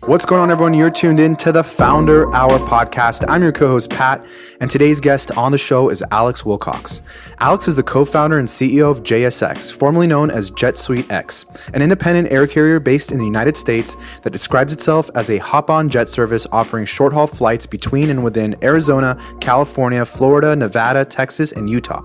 What's going on, everyone? You're tuned in to the Founder Hour podcast. I'm your co-host, Pat, and today's guest on the show is Alex Wilcox. Alex is the co-founder and CEO of JSX, formerly known as JetSuiteX, an independent air carrier based in the United States that describes itself as a hop-on jet service offering short-haul flights between and within Arizona, California, Florida, Nevada, Texas, and Utah.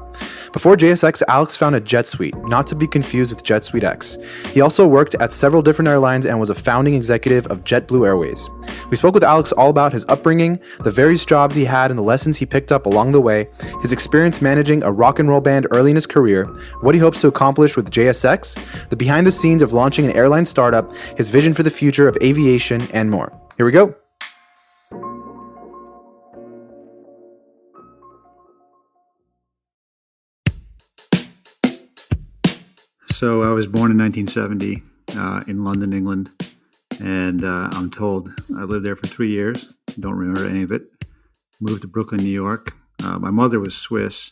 Before JSX, Alex founded JetSuite, not to be confused with JetSuiteX. He also worked at several different airlines and was a founding executive of JetBlue Airways. We spoke with Alex all about his upbringing, the various jobs he had and the lessons he picked up along the way, his experience managing a rock and roll band early in his career, what he hopes to accomplish with JSX, the behind the scenes of launching an airline startup, his vision for the future of aviation, and more. Here we go. So I was born in 1970 in London, England, and I'm told I lived there for 3 years. Don't remember any of it. Moved to Brooklyn, New York. My mother was Swiss.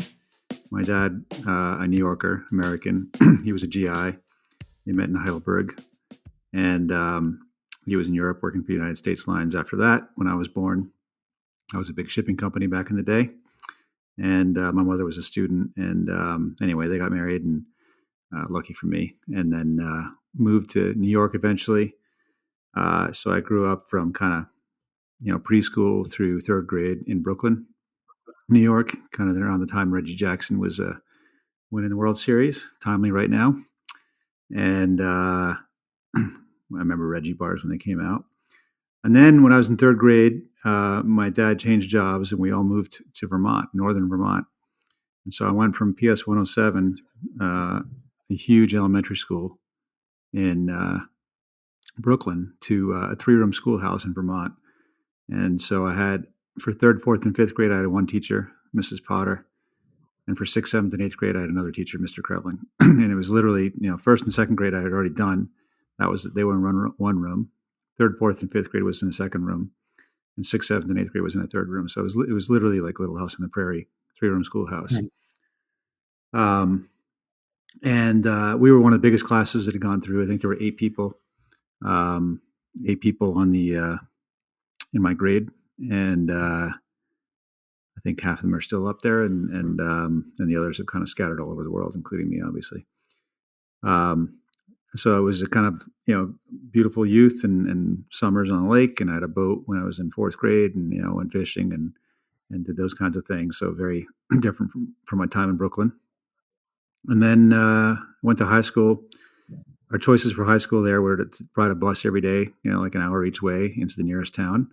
My dad, a New Yorker, American. He was a GI. They met in Heidelberg, and he was in Europe working for the United States Lines. After that, when I was born, I was a big shipping company back in the day, and my mother was a student. And anyway, they got married, and lucky for me, and then moved to New York eventually. So I grew up from kind of, preschool through third grade in Brooklyn, New York, kind of around the time Reggie Jackson was winning the World Series, timely right now. And I remember Reggie bars when they came out. And then when I was in third grade, my dad changed jobs and we all moved to Vermont, northern Vermont. And so I went from PS 107, a huge elementary school in Brooklyn, to a 3-room schoolhouse in Vermont. And so I had, for third, fourth, and fifth grade, I had one teacher, Mrs. Potter. And for sixth, seventh, and eighth grade, I had another teacher, Mr. Krebling. And it was literally, first and second grade I had already done. They were in one room. Third, fourth, and fifth grade was in the second room. And sixth, seventh, and eighth grade was in the third room. So it was literally like Little House on the Prairie, 3-room schoolhouse. Mm-hmm. And we were one of the biggest classes that had gone through. I think there were 8 people. 8 people on the in my grade, and I think half of them are still up there, and the others have kind of scattered all over the world, including me, obviously. So it was a kind of beautiful youth and summers on the lake, and I had a boat when I was in fourth grade, and went fishing and did those kinds of things. So very different from my time in Brooklyn. And then went to high school. Our choices for high school there were to ride a bus every day, like an hour each way into the nearest town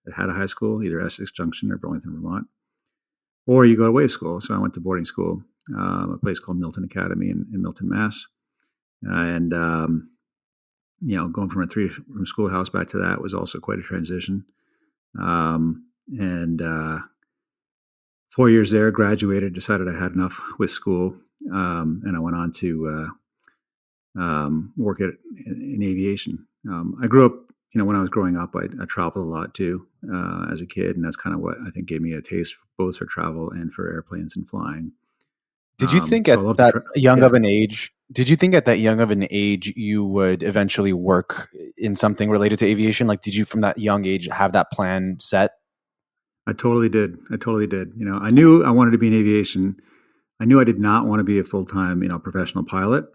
that had a high school, either Essex Junction or Burlington, Vermont, or you go away to school. So I went to boarding school, a place called Milton Academy in Milton, Mass. And, going from a 3-room schoolhouse back to that was also quite a transition. And 4 years there, graduated, decided I had enough with school. And I went on to work in aviation. I grew up, when I was growing up, I traveled a lot too as a kid, and that's kind of what I think gave me a taste both for travel and for airplanes and flying. Did you think at that young of an age? Did you think at that young of an age you would eventually work in something related to aviation? Like, did you from that young age have that plan set? I totally did. I knew I wanted to be in aviation. I knew I did not want to be a full-time, professional pilot,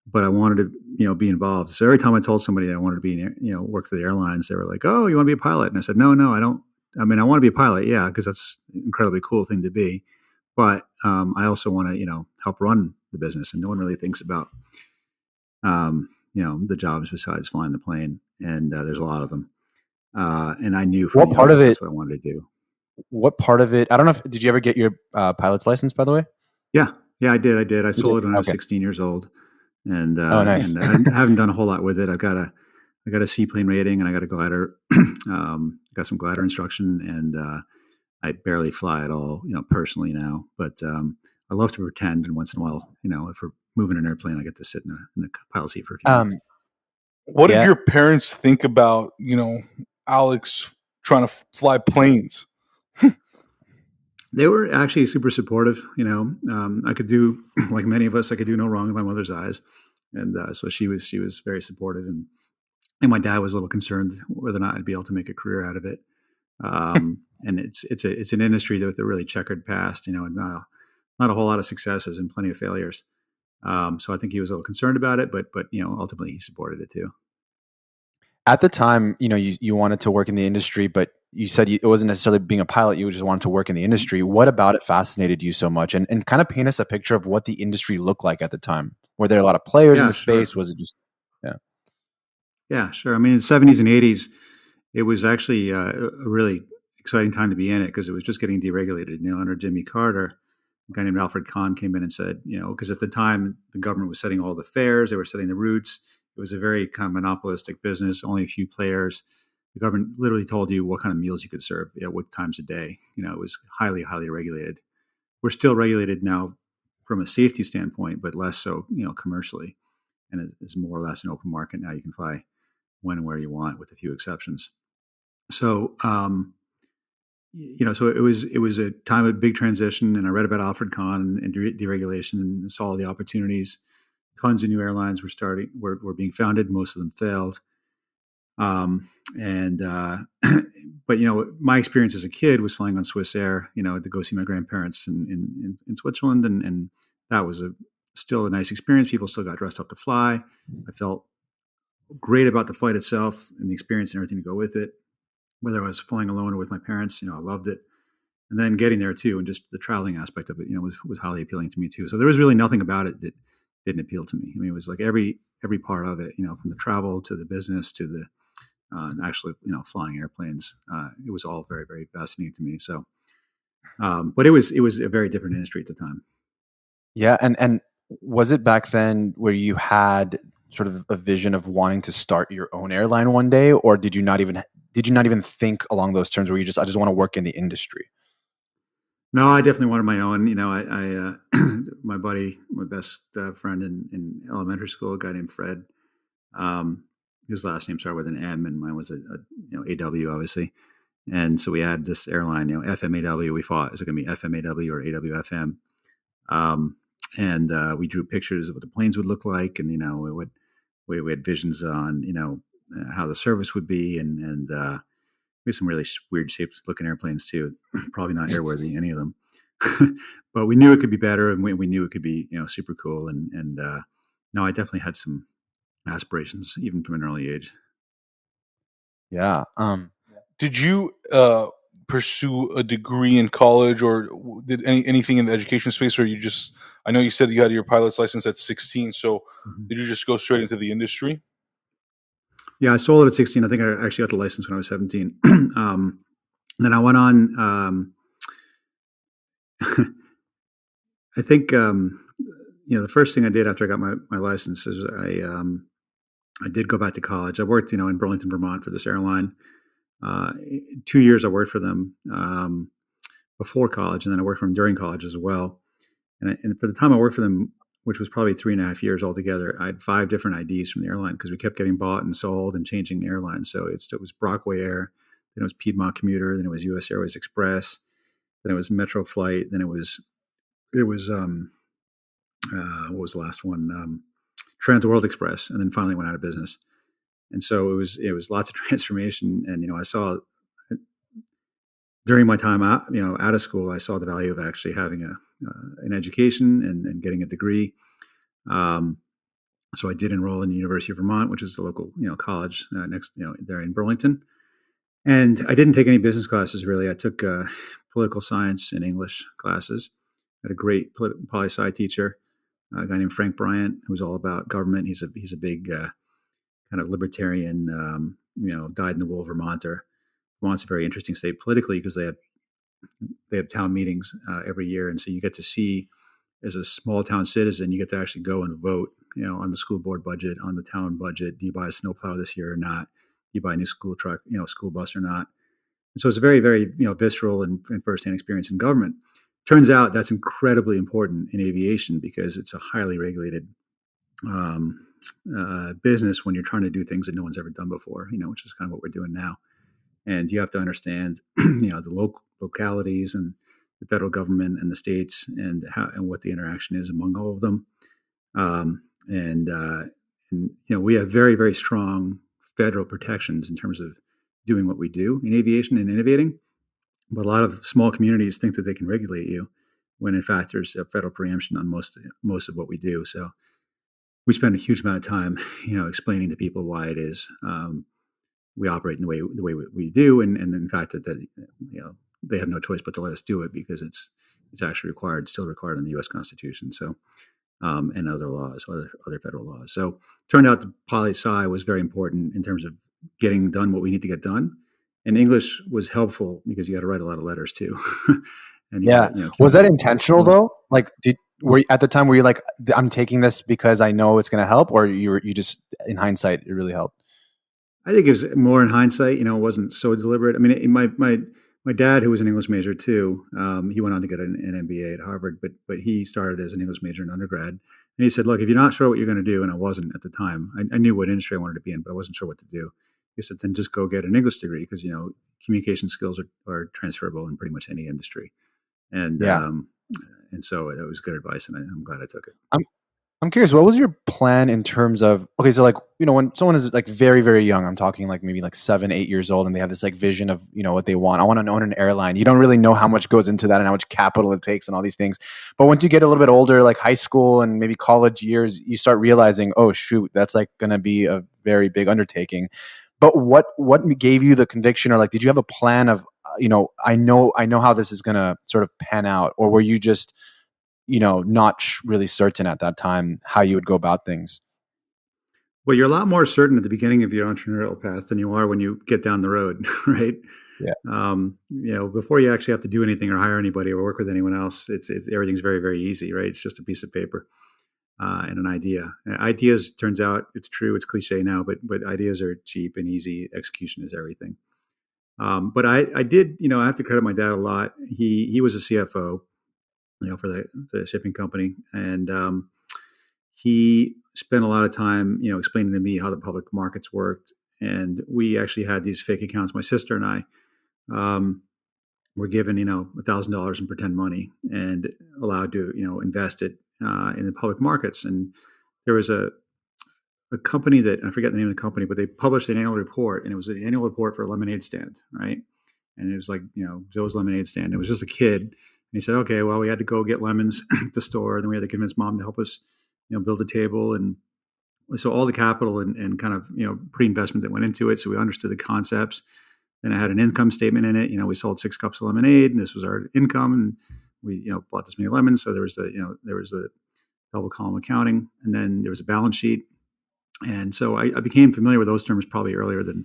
but I wanted to, be involved. So every time I told somebody I wanted to be, work for the airlines, they were like, "Oh, you want to be a pilot?" And I said, "No, I don't. I mean, I want to be a pilot, yeah, because that's an incredibly cool thing to be. But I also want to, help run the business." And no one really thinks about, the jobs besides flying the plane. And there's a lot of them. And I knew from what part of it, that's what I wanted to do. What part of it? I don't know. Did you ever get your pilot's license, by the way? Yeah, I did. I sold it when I was 16 years old. And nice. And I haven't done a whole lot with it. I got a seaplane rating, and I got a glider. Got some glider instruction, and I barely fly at all, personally now. But I love to pretend, and once in a while, if we're moving an airplane, I get to sit in the pilot seat for a few minutes. What did your parents think about, Alex trying to fly planes? They were actually super supportive. I could do, like many of us, I could do no wrong in my mother's eyes. And so she was very supportive. And And my dad was a little concerned whether or not I'd be able to make a career out of it. And it's an industry with a really checkered past, and not a whole lot of successes and plenty of failures. So I think he was a little concerned about it, but ultimately he supported it too. At the time, you wanted to work in the industry, but you said it wasn't necessarily being a pilot. You just wanted to work in the industry. What about it fascinated you so much? And kind of paint us a picture of what the industry looked like at the time. Were there a lot of players in Yeah, the space? sure. Was it just, yeah. Yeah, sure. I mean, in the 70s and 80s, it was actually a really exciting time to be in it because it was just getting deregulated. Under Jimmy Carter, a guy named Alfred Kahn came in and said, because at the time the government was setting all the fares, they were setting the routes. It was a very kind of monopolistic business, only a few players. The government literally told you what kind of meals you could serve at what times a day. It was highly, highly regulated. We're still regulated now from a safety standpoint, but less so, commercially. And it's more or less an open market now. You can fly when and where you want, with a few exceptions. So, so it was a time of big transition, and I read about Alfred Kahn and deregulation and saw the opportunities. Tons of new airlines were being founded. Most of them failed. And but my experience as a kid was flying on Swiss Air, to go see my grandparents in Switzerland, and that was still a nice experience. People still got dressed up to fly. I felt great about the flight itself and the experience and everything to go with it. Whether I was flying alone or with my parents, I loved it. And then getting there too, and just the traveling aspect of it, was highly appealing to me too. So there was really nothing about it that didn't appeal to me. I mean, it was like every part of it, from the travel to the business to the actually, flying airplanes. It was all very, very fascinating to me. So, but it was a very different industry at the time. Yeah. And was it back then where you had sort of a vision of wanting to start your own airline one day, or did you not even think along those terms where I just want to work in the industry? No, I definitely wanted my own. My buddy, my best friend in elementary school, a guy named Fred. His last name started with an M, and mine was a AW, obviously. And so we had this airline, FMAW. We thought it was going to be FMAW or AWFM. And we drew pictures of what the planes would look like, and we had visions on how the service would be, and we had some really weird shaped looking airplanes too. Probably not airworthy, any of them, but we knew it could be better, and we knew it could be super cool. And no, I definitely had some aspirations even from an early age. Yeah. Did you pursue a degree in college, or did anything in the education space, or you just? I know you said you had your pilot's license at 16. So did you just go straight into the industry? Yeah, I sold it at 16. I think I actually got the license when I was 17. Then I went on. I think the first thing I did after I got my license is I did go back to college. I worked in Burlington, Vermont for this airline. 2 years I worked for them before college, and then I worked for them during college as well. And for the time I worked for them, which was probably 3.5 years altogether, I had 5 different IDs from the airline because we kept getting bought and sold and changing airlines. So it was Brockway Air, then it was Piedmont Commuter, then it was U.S. Airways Express, then it was Metro Flight, then it was what was the last one? Trans World Express, and then finally went out of business. And so it was lots of transformation. And I saw during my time out of school, I saw the value of actually having an education and getting a degree. So I did enroll in the University of Vermont, which is the local college next there in Burlington. And I didn't take any business classes really. I took political science and English classes. I had a great poli-sci teacher, a guy named Frank Bryant, who was all about government. He's a big kind of libertarian, dyed-in-the-wool Vermonter. Vermont's a very interesting state politically because they have town meetings every year, and so you get to see, as a small town citizen, you get to actually go and vote, on the school board budget, on the town budget. Do you buy a snowplow this year or not? Do you buy a new school truck, school bus or not? And so it's a very, very visceral and firsthand experience in government. Turns out that's incredibly important in aviation because it's a highly regulated business when you're trying to do things that no one's ever done before, which is kind of what we're doing now. And you have to understand, the localities and the federal government and the states and what the interaction is among all of them. And we have very, very strong federal protections in terms of doing what we do in aviation and innovating. But a lot of small communities think that they can regulate you, when in fact there's a federal preemption on most of what we do. So we spend a huge amount of time, explaining to people why it is we operate in the way we do, and in fact that they have no choice but to let us do it, because it's actually still required in the U.S. Constitution. So and other laws, other federal laws. So it turned out the poli-sci was very important in terms of getting done what we need to get done. And English was helpful because you got to write a lot of letters too. And was that intentional though? Like, at the time were you like, I'm taking this because I know it's going to help, or you just in hindsight it really helped? I think it was more in hindsight. It wasn't so deliberate. I mean, my dad, who was an English major too, he went on to get an MBA at Harvard, but he started as an English major in undergrad. And he said, look, if you're not sure what you're going to do, and I wasn't at the time, I knew what industry I wanted to be in, but I wasn't sure what to do. He said, then just go get an English degree, because, communication skills are transferable in pretty much any industry. And and so that was good advice, and I'm glad I took it. I'm curious, what was your plan in terms of, okay, so like, when someone is like very, very young, I'm talking like maybe like 7, 8 years old, and they have this like vision of, what they want. I want to own an airline. You don't really know how much goes into that and how much capital it takes and all these things. But once you get a little bit older, like high school and maybe college years, you start realizing, oh shoot, that's like going to be a very big undertaking. But what gave you the conviction, or like, did you have a plan of, I know how this is going to sort of pan out, or were you just, not really certain at that time how you would go about things? Well, you're a lot more certain at the beginning of your entrepreneurial path than you are when you get down the road, right? Yeah. Before you actually have to do anything or hire anybody or work with anyone else, it's everything's very, very easy, right? It's just a piece of paper and an idea. Ideas, turns out, it's true, it's cliche now, but ideas are cheap and easy. Execution is everything. But I did, I have to credit my dad a lot. He was a CFO, for the shipping company. And he spent a lot of time, explaining to me how the public markets worked. And we actually had these fake accounts. My sister and I were given, $1,000 in pretend money and allowed to, invest it in the public markets. And there was a company that, I forget the name of the company, but they published an annual report, and it was an annual report for a lemonade stand, right? And it was like, Joe's lemonade stand. It was just a kid. And he said, okay, well, we had to go get lemons at the store. And then we had to convince mom to help us, build a table. And so all the capital and kind of, pre-investment that went into it. So we understood the concepts. Then I had an income statement in it. We sold 6 cups of lemonade, and this was our income. And we, bought this many lemons. So there was a double column accounting. And then there was a balance sheet. And so I became familiar with those terms probably earlier than,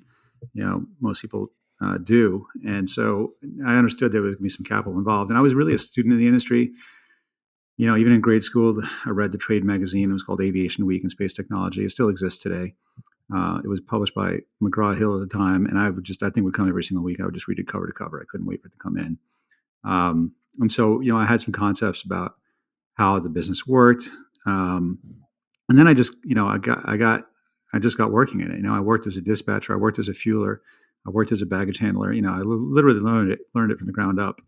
most people do. And so I understood there was going to be some capital involved. And I was really a student in the industry. Even in grade school, I read the trade magazine. It was called Aviation Week in Space Technology. It still exists today. It was published by McGraw-Hill at the time. And I think would come every single week. I would just read it cover to cover. I couldn't wait for it to come in. And so, I had some concepts about how the business worked. And then I just, I just got working in it. I worked as a dispatcher. I worked as a fueler. I worked as a baggage handler. I literally learned it from the ground up,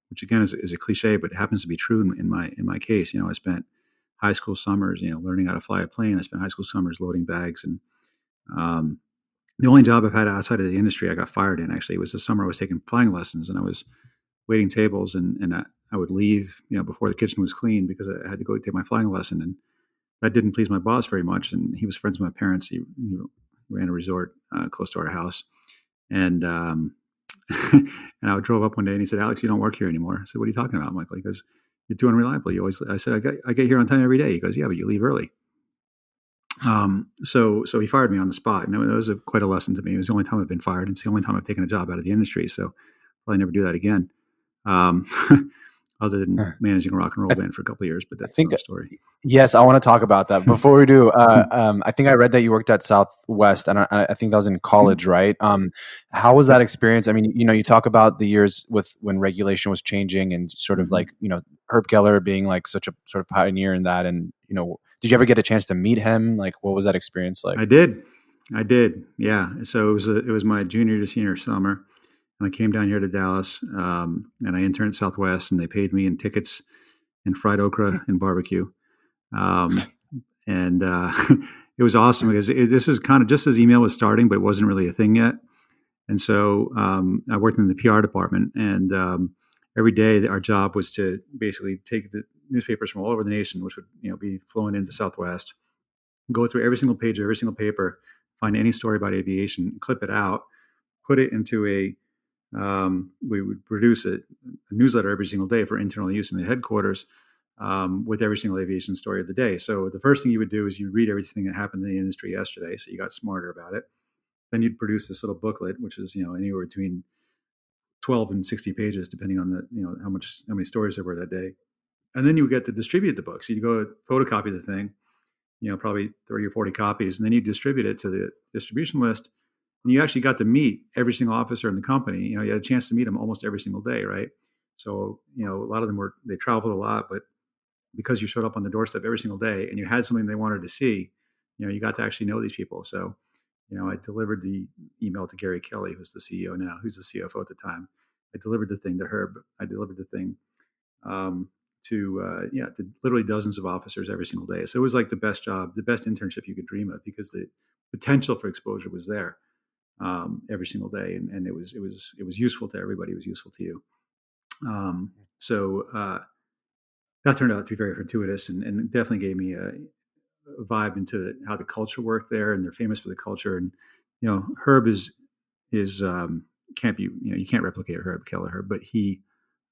which again is a cliche, but it happens to be true in my case. I spent high school summers, learning how to fly a plane. I spent high school summers loading bags, and the only job I've had outside of the industry I got fired in, actually, was the summer I was taking flying lessons, and I was waiting tables, and I would leave, before the kitchen was clean, because I had to go take my flying lesson, and that didn't please my boss very much. And he was friends with my parents. He ran a resort close to our house. And and I drove up one day, and he said, "Alex, you don't work here anymore." I said, "What are you talking about, Michael?" He goes, "You're too unreliable. I said, I get here on time every day." He goes, "Yeah, but you leave early." So he fired me on the spot. And that was quite a lesson to me. It was the only time I've been fired. And it's the only time I've taken a job out of the industry. So probably never do that again. Other than managing a rock and roll band for a couple of years, but that's another story. Yes, I want to talk about that. Before we do, I think I read that you worked at Southwest, and I think that was in college, right? How was that experience? I mean, you talk about the years when regulation was changing, and sort of like, Herb Geller being like such a sort of pioneer in that, and did you ever get a chance to meet him? Like, what was that experience like? I did. Yeah. So it was my junior to senior summer. And I came down here to Dallas, and I interned at Southwest, and they paid me in tickets and fried okra and barbecue. And it it was awesome because this is kind of just as email was starting, but it wasn't really a thing yet. And so I worked in the PR department, and every day our job was to basically take the newspapers from all over the nation, which would be flowing into Southwest, go through every single page of every single paper, find any story about aviation, clip it out, put it into we would produce a newsletter every single day for internal use in the headquarters with every single aviation story of the day. So the first thing you would do is you read everything that happened in the industry yesterday, so you got smarter about it. Then you'd produce this little booklet, which is anywhere between 12 and 60 pages, depending on the how many stories there were that day. And then you would get to distribute the book. So you'd go photocopy the thing, probably 30 or 40 copies, and then you distribute it to the distribution list. And you actually got to meet every single officer in the company. You had a chance to meet them almost every single day, right? So, a lot of them they traveled a lot, but because you showed up on the doorstep every single day and you had something they wanted to see, you got to actually know these people. So, I delivered the email to Gary Kelly, who's the CEO now, who's the CFO at the time. I delivered the thing to Herb. I delivered the thing to literally dozens of officers every single day. So it was like the best job, the best internship you could dream of, because the potential for exposure was there every single day, and it was useful to everybody. It was useful to you. So that turned out to be very fortuitous, and definitely gave me a vibe into how the culture worked there, and they're famous for the culture. And Herb is can't be you can't replicate Herb Kelleher, but he's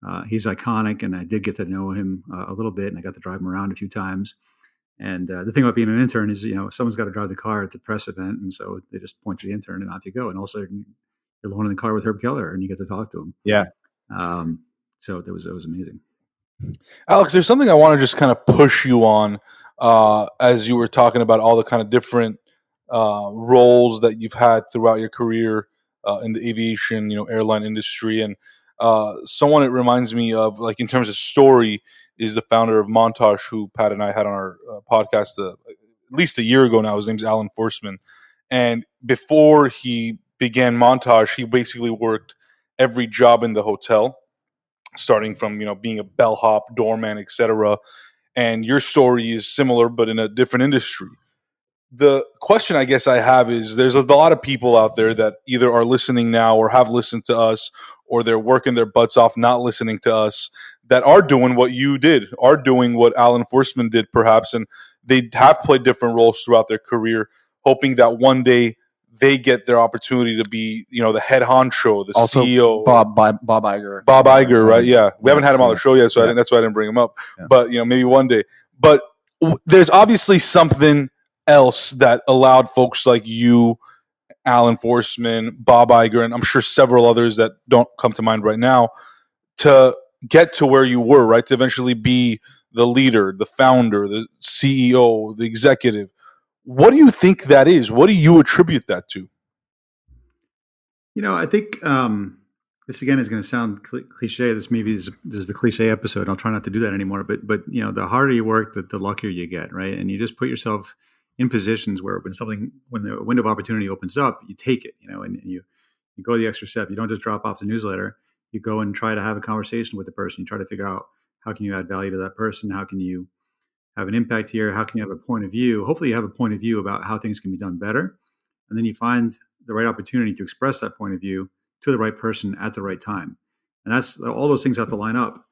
iconic, and I did get to know him a little bit, and I got to drive him around a few times. And the thing about being an intern is, someone's got to drive the car at the press event, and so they just point to the intern, and off you go. And also, you're alone in the car with Herb Kelleher, and you get to talk to him. Yeah. So that was amazing. Alex, there's something I want to just kind of push you on as you were talking about all the kind of different roles that you've had throughout your career in the aviation, airline industry. And someone it reminds me of, like in terms of story, is the founder of Montage, who Pat and I had on our podcast at least a year ago now. His name's Alan Forsman. And before he began Montage, he basically worked every job in the hotel, starting from being a bellhop, doorman, etc. And your story is similar, but in a different industry. The question I guess I have is, there's a lot of people out there that either are listening now or have listened to us, or they're working their butts off not listening to us, that are doing what you did, are doing what Alan Forsman did perhaps, and they have played different roles throughout their career, hoping that one day they get their opportunity to be, the head honcho, the Also, CEO. Bob Iger. Bob Iger, right? Yeah. We haven't had him on the show yet, so that's why I didn't bring him up. Yeah. But, maybe one day. But there's obviously something else that allowed folks like you, Alan Forsman, Bob Iger, and I'm sure several others that don't come to mind right now, to get to where you were, right? To eventually be the leader, the founder, the CEO, the executive. What do you think that is? What do you attribute that to? I think this again is going to sound cliche. This maybe is the cliche episode. I'll try not to do that anymore. But the harder you work, the luckier you get, right? And you just put yourself in positions where when the window of opportunity opens up, you take it, and you go the extra step. You don't just drop off the newsletter. You go and try to have a conversation with the person. You try to figure out, how can you add value to that person? How can you have an impact here? How can you have a point of view? Hopefully you have a point of view about how things can be done better. And then you find the right opportunity to express that point of view to the right person at the right time. And that's all those things have to line up.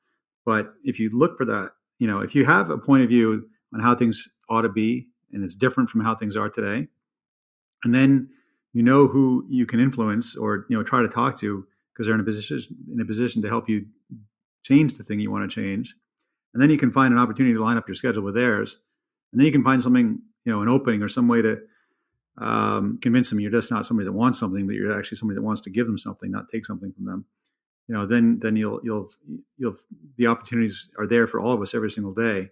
But if you look for that, if you have a point of view on how things ought to be, and it's different from how things are today, and then who you can influence or try to talk to, because they're in a position to help you change the thing you want to change, and then you can find an opportunity to line up your schedule with theirs, and then you can find something, an opening or some way to convince them you're just not somebody that wants something, but you're actually somebody that wants to give them something, not take something from them. Then you'll the opportunities are there for all of us every single day.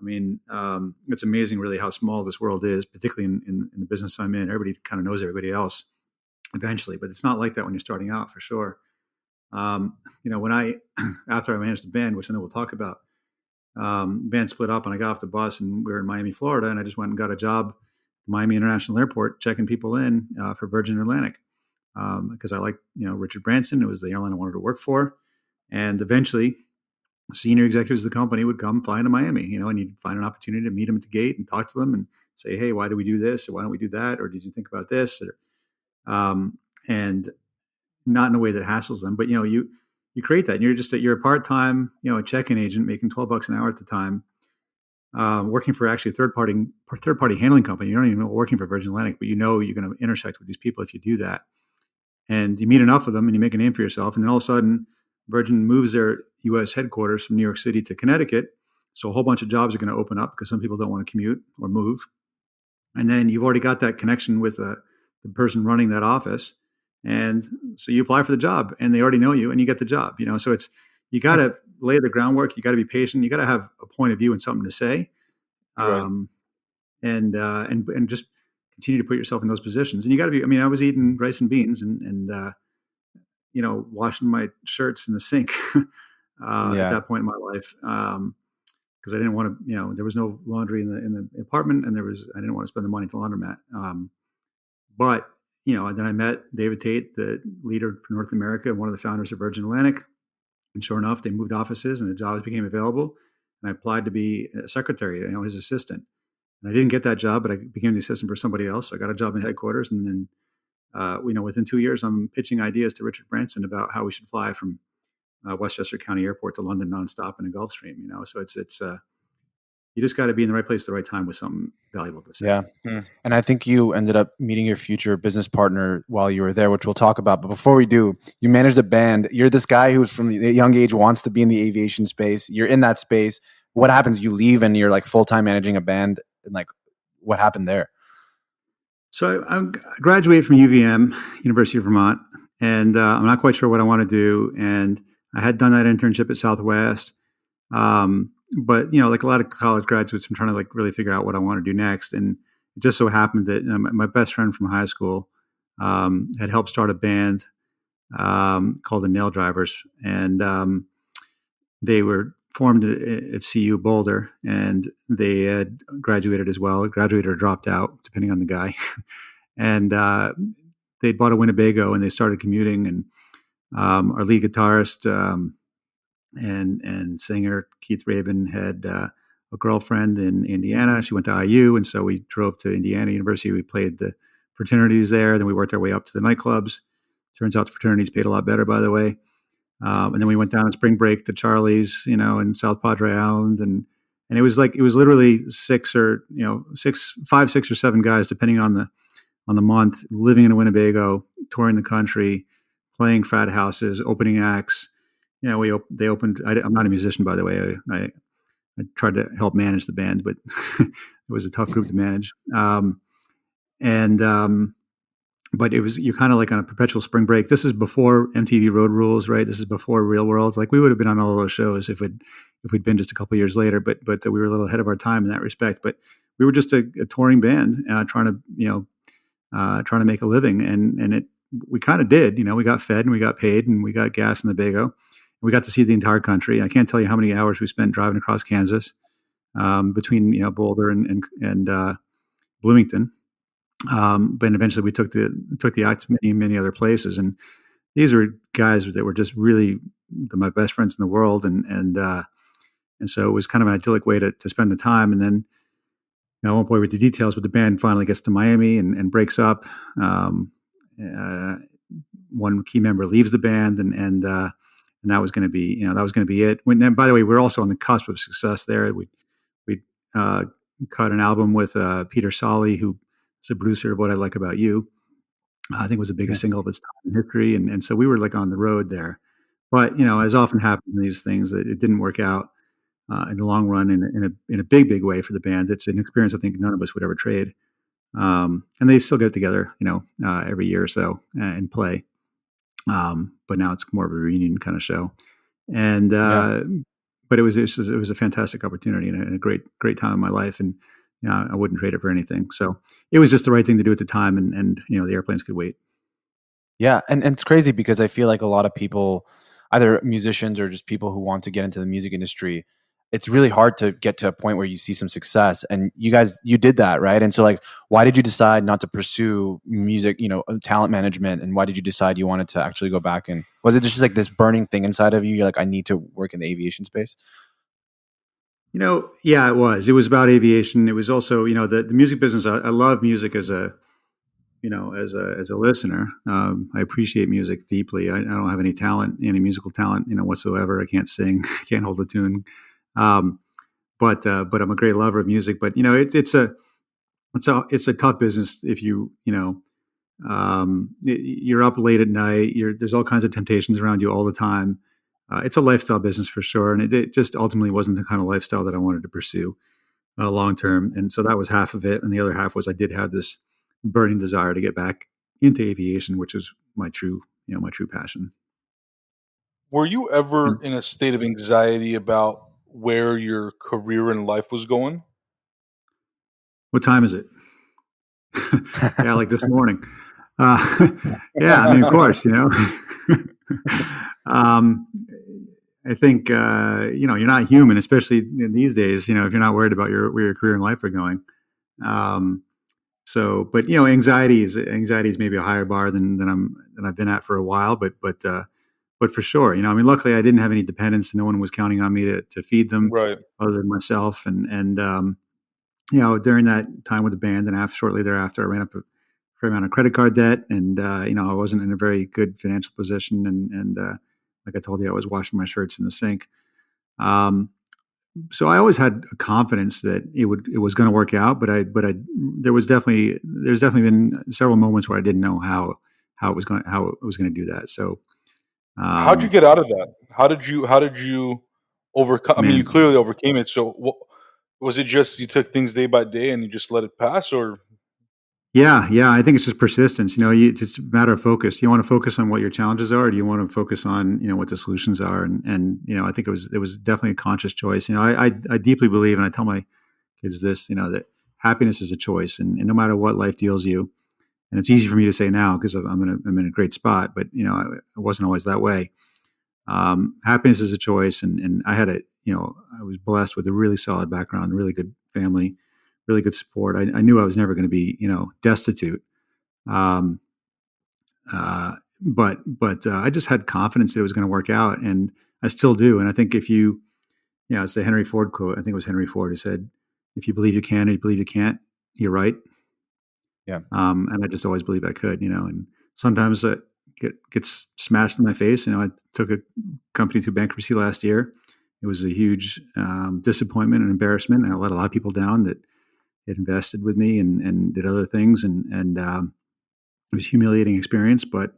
I mean, it's amazing really how small this world is, particularly in the business I'm in. Everybody kind of knows everybody else eventually, but it's not like that when you're starting out, for sure. When after I managed the band, which I know we'll talk about, band split up and I got off the bus and we were in Miami, Florida, and I just went and got a job at Miami International Airport checking people in for Virgin Atlantic because I liked, Richard Branson. It was the airline I wanted to work for. And eventually senior executives of the company would come flying to Miami, and you'd find an opportunity to meet them at the gate and talk to them and say, hey, why do we do this? Or why don't we do that? Or did you think about this? And not in a way that hassles them, but you create that, and you're a part-time, a check-in agent making $12 an hour at the time, working for actually a third party handling company. You don't even know working for Virgin Atlantic, but you're going to intersect with these people if you do that. And you meet enough of them and you make a name for yourself. And then all of a sudden, Virgin moves their U.S. headquarters from New York City to Connecticut. So a whole bunch of jobs are going to open up because some people don't want to commute or move. And then you've already got that connection with the person running that office. And so you apply for the job and they already know you and you get the job. So you got to lay the groundwork. You got to be patient. You got to have a point of view and something to say. Right. And just continue to put yourself in those positions. And you got to be, I was eating rice and beans and washing my shirts in the sink at that point in my life. Because I didn't want to, there was no laundry in the apartment, and I didn't want to spend the money at the laundromat. But then I met David Tate, the leader for North America, and one of the founders of Virgin Atlantic. And sure enough, they moved offices, and the jobs became available. And I applied to be a secretary, his assistant. And I didn't get that job, but I became the assistant for somebody else. So I got a job in headquarters, and then within 2 years, I'm pitching ideas to Richard Branson about how we should fly from Westchester County Airport to London nonstop in a Gulfstream. So it's you just got to be in the right place at the right time with something valuable to say. Yeah. And I think you ended up meeting your future business partner while you were there, which we'll talk about. But before we do, you managed a band. You're this guy who's from a young age wants to be in the aviation space. You're in that space. What happens? You leave and you're like full-time managing a band, and like what happened there? So I graduated from UVM, University of Vermont, and I'm not quite sure what I want to do. And I had done that internship at Southwest. But like a lot of college graduates, I'm trying to really figure out what I want to do next. And it just so happened that my best friend from high school had helped start a band called the Nail Drivers, and they were formed at CU Boulder, and they had graduated as well, graduated or dropped out, depending on the guy. And they bought a Winnebago, and they started commuting. And our lead guitarist and singer Keith Rabin had a girlfriend in Indiana. She went to IU, and so we drove to Indiana University. We played the fraternities there. Then we worked our way up to the nightclubs. Turns out the fraternities paid a lot better, by the way. And then we went down on spring break to Charlie's, in South Padre Island, and it was literally 5, 6 or 7 guys, depending on the month, living in a Winnebago, touring the country, playing frat houses, opening acts. They opened. I'm not a musician, by the way. I tried to help manage the band, but it was a tough group to manage. But you're kind of like on a perpetual spring break. This is before MTV Road Rules, right? This is before Real World. Like we would have been on all those shows if we'd been just a couple of years later. But we were a little ahead of our time in that respect. But we were just a touring band trying to make a living, and we kind of did. We got fed and we got paid and we got gas in the Bago. We got to see the entire country. I can't tell you how many hours we spent driving across Kansas between Boulder and Bloomington. But eventually we took the act to many other places, and these were guys that were just really my best friends in the world, and so it was kind of an idyllic way to spend the time. And then I won't bore you with the details, but the band finally gets to Miami and breaks up. One key member leaves the band, and that was going to be it. And by the way, we're also on the cusp of success there. We cut an album with Peter Solly, who is a producer of What I Like About You. I think it was the biggest single of its time in history, and so we were on the road there. But as often happens in these things, it didn't work out in the long run in a big way for the band. It's an experience I think none of us would ever trade. And they still get together, every year or so and play. But now it's more of a reunion kind of show. And but it was a fantastic opportunity and a great time in my life, and I wouldn't trade it for anything. So it was just the right thing to do at the time, and the airplanes could wait. Yeah, and it's crazy because I feel like a lot of people, either musicians or just people who want to get into the music industry, it's really hard to get to a point where you see some success. And you did that, right? And so like, why did you decide not to pursue music, talent management? And why did you decide you wanted to actually go back? And was it just like this burning thing inside of you? You're like, I need to work in the aviation space. Yeah, it was. It was about aviation. It was also, the music business. I love music as a, as a listener. I appreciate music deeply. I don't have any musical talent, whatsoever. I can't sing, can't hold a tune. Um, but I'm a great lover of music. But it's a tough business if you're up late at night. There's all kinds of temptations around you all the time. It's a lifestyle business for sure, and it just ultimately wasn't the kind of lifestyle that I wanted to pursue long term. And so that was half of it, and the other half was I did have this burning desire to get back into aviation, which is my true passion. Were you ever And in a state of anxiety about where your career in life was going? what time is it? Yeah, like this morning. Uh, yeah, I mean, of course, um, I think you're not human, especially in these days. If you're not worried about where your career and life are going. Um, but anxiety is maybe a higher bar than I've been at for a while. But for sure, I mean, luckily I didn't have any dependents. No one was counting on me to feed them Right. other than myself. During that time with the band and shortly thereafter, I ran up a fair amount of credit card debt, and I wasn't in a very good financial position, and like I told you, I was washing my shirts in the sink. So I always had a confidence that it was going to work out, but there's definitely been several moments where I didn't know how it was going to do that. So How'd you um, get out of that? How did you overcome? I mean, you man, clearly overcame it. So, was it just you took things day by day and you just let it pass, or yeah, I think it's just persistence. It's a matter of focus. You want to focus on what your challenges are, or do you want to focus on what the solutions are? And I think it was definitely a conscious choice. I deeply believe, and I tell my kids this, that happiness is a choice, and no matter what life deals you, and it's easy for me to say now because I'm in a great spot, but I wasn't always that way. Happiness is a choice, and I had I was blessed with a really solid background, a really good family, really good support. I knew I was never going to be destitute. Um, but I just had confidence that it was going to work out, and I still do. And I think if it's the Henry Ford quote. I think it was Henry Ford who said, "If you believe you can, and you believe you can't, you're right." Yeah. And I just always believed I could, and sometimes it gets smashed in my face. I took a company through bankruptcy last year. It was a huge disappointment and embarrassment. I let a lot of people down that had invested with me and did other things. And it was a humiliating experience. But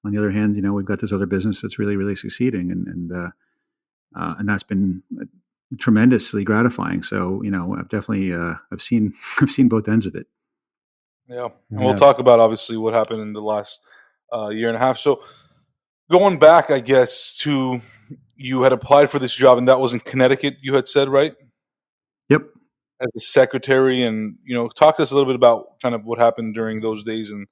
on the other hand, we've got this other business that's really, really succeeding. And that's been tremendously gratifying. So, I've definitely, I've seen, I've seen both ends of it. yeah? And we'll Yeah. talk about obviously what happened in the last year and a half. So, going back, I guess to you had applied for this job, and that was in Connecticut. You had said, right, Yep. as a secretary, and talk to us a little bit about kind of what happened during those days, and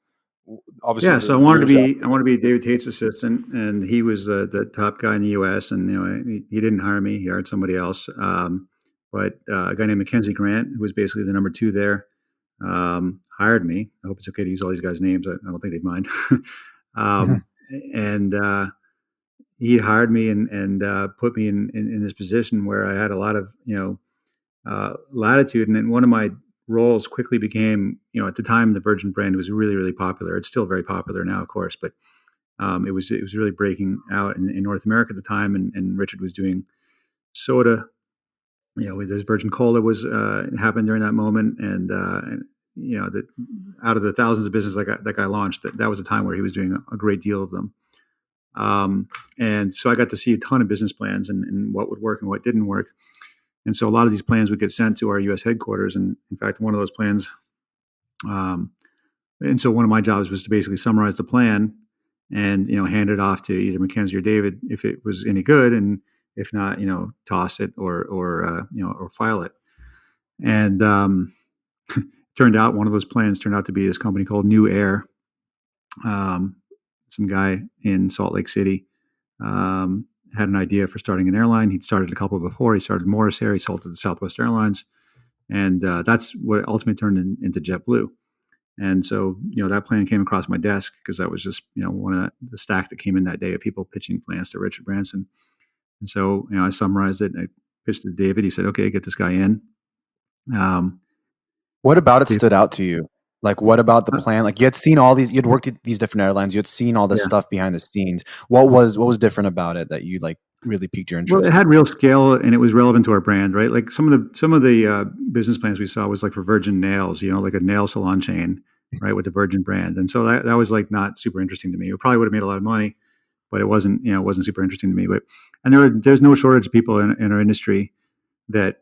obviously Yeah, so the years after. I wanted to be David Tate's assistant, and he was the top guy in the U.S. And he didn't hire me; he hired somebody else. But a guy named Mackenzie Grant, who was basically the number two there, hired me. I hope it's okay to use all these guys' names. I don't think they'd mind. um, and he hired me and put me in this position where I had a lot of latitude. And then one of my roles quickly became, at the time the Virgin brand was really, really popular. It's still very popular now, of course, but it was really breaking out in North America at the time. And Richard was doing soda. There's Virgin Cola was happened during that moment, and that out of the thousands of businesses that guy launched, that was a time where he was doing a great deal of them. And so I got to see a ton of business plans and what would work and what didn't work. And so a lot of these plans would get sent to our U.S. headquarters. And in fact, one of those plans, and so one of my jobs was to basically summarize the plan and, hand it off to either Mackenzie or David if it was any good. And if not, toss it or file it. And turned out one of those plans turned out to be this company called New Air. Some guy in Salt Lake City had an idea for starting an airline. He'd started a couple before. He started Morris Air. He sold to the Southwest Airlines. And that's what ultimately turned into JetBlue. And so, that plan came across my desk because that was just, one of the stack that came in that day of people pitching plans to Richard Branson. And so, I summarized it and I pitched it to David. He said, okay, get this guy in. What about it stood out to you? Like, what about the plan? Like, you had seen all these, you had worked at these different airlines, you had seen all this stuff behind the scenes. What was different about it that you like really piqued your interest? Well, it had real scale and it was relevant to our brand, right? Like some of the business plans we saw was like for Virgin Nails, like a nail salon chain, right, with the Virgin brand. And so that was like not super interesting to me. It probably would have made a lot of money, but it wasn't super interesting to me. And there's no shortage of people in our industry that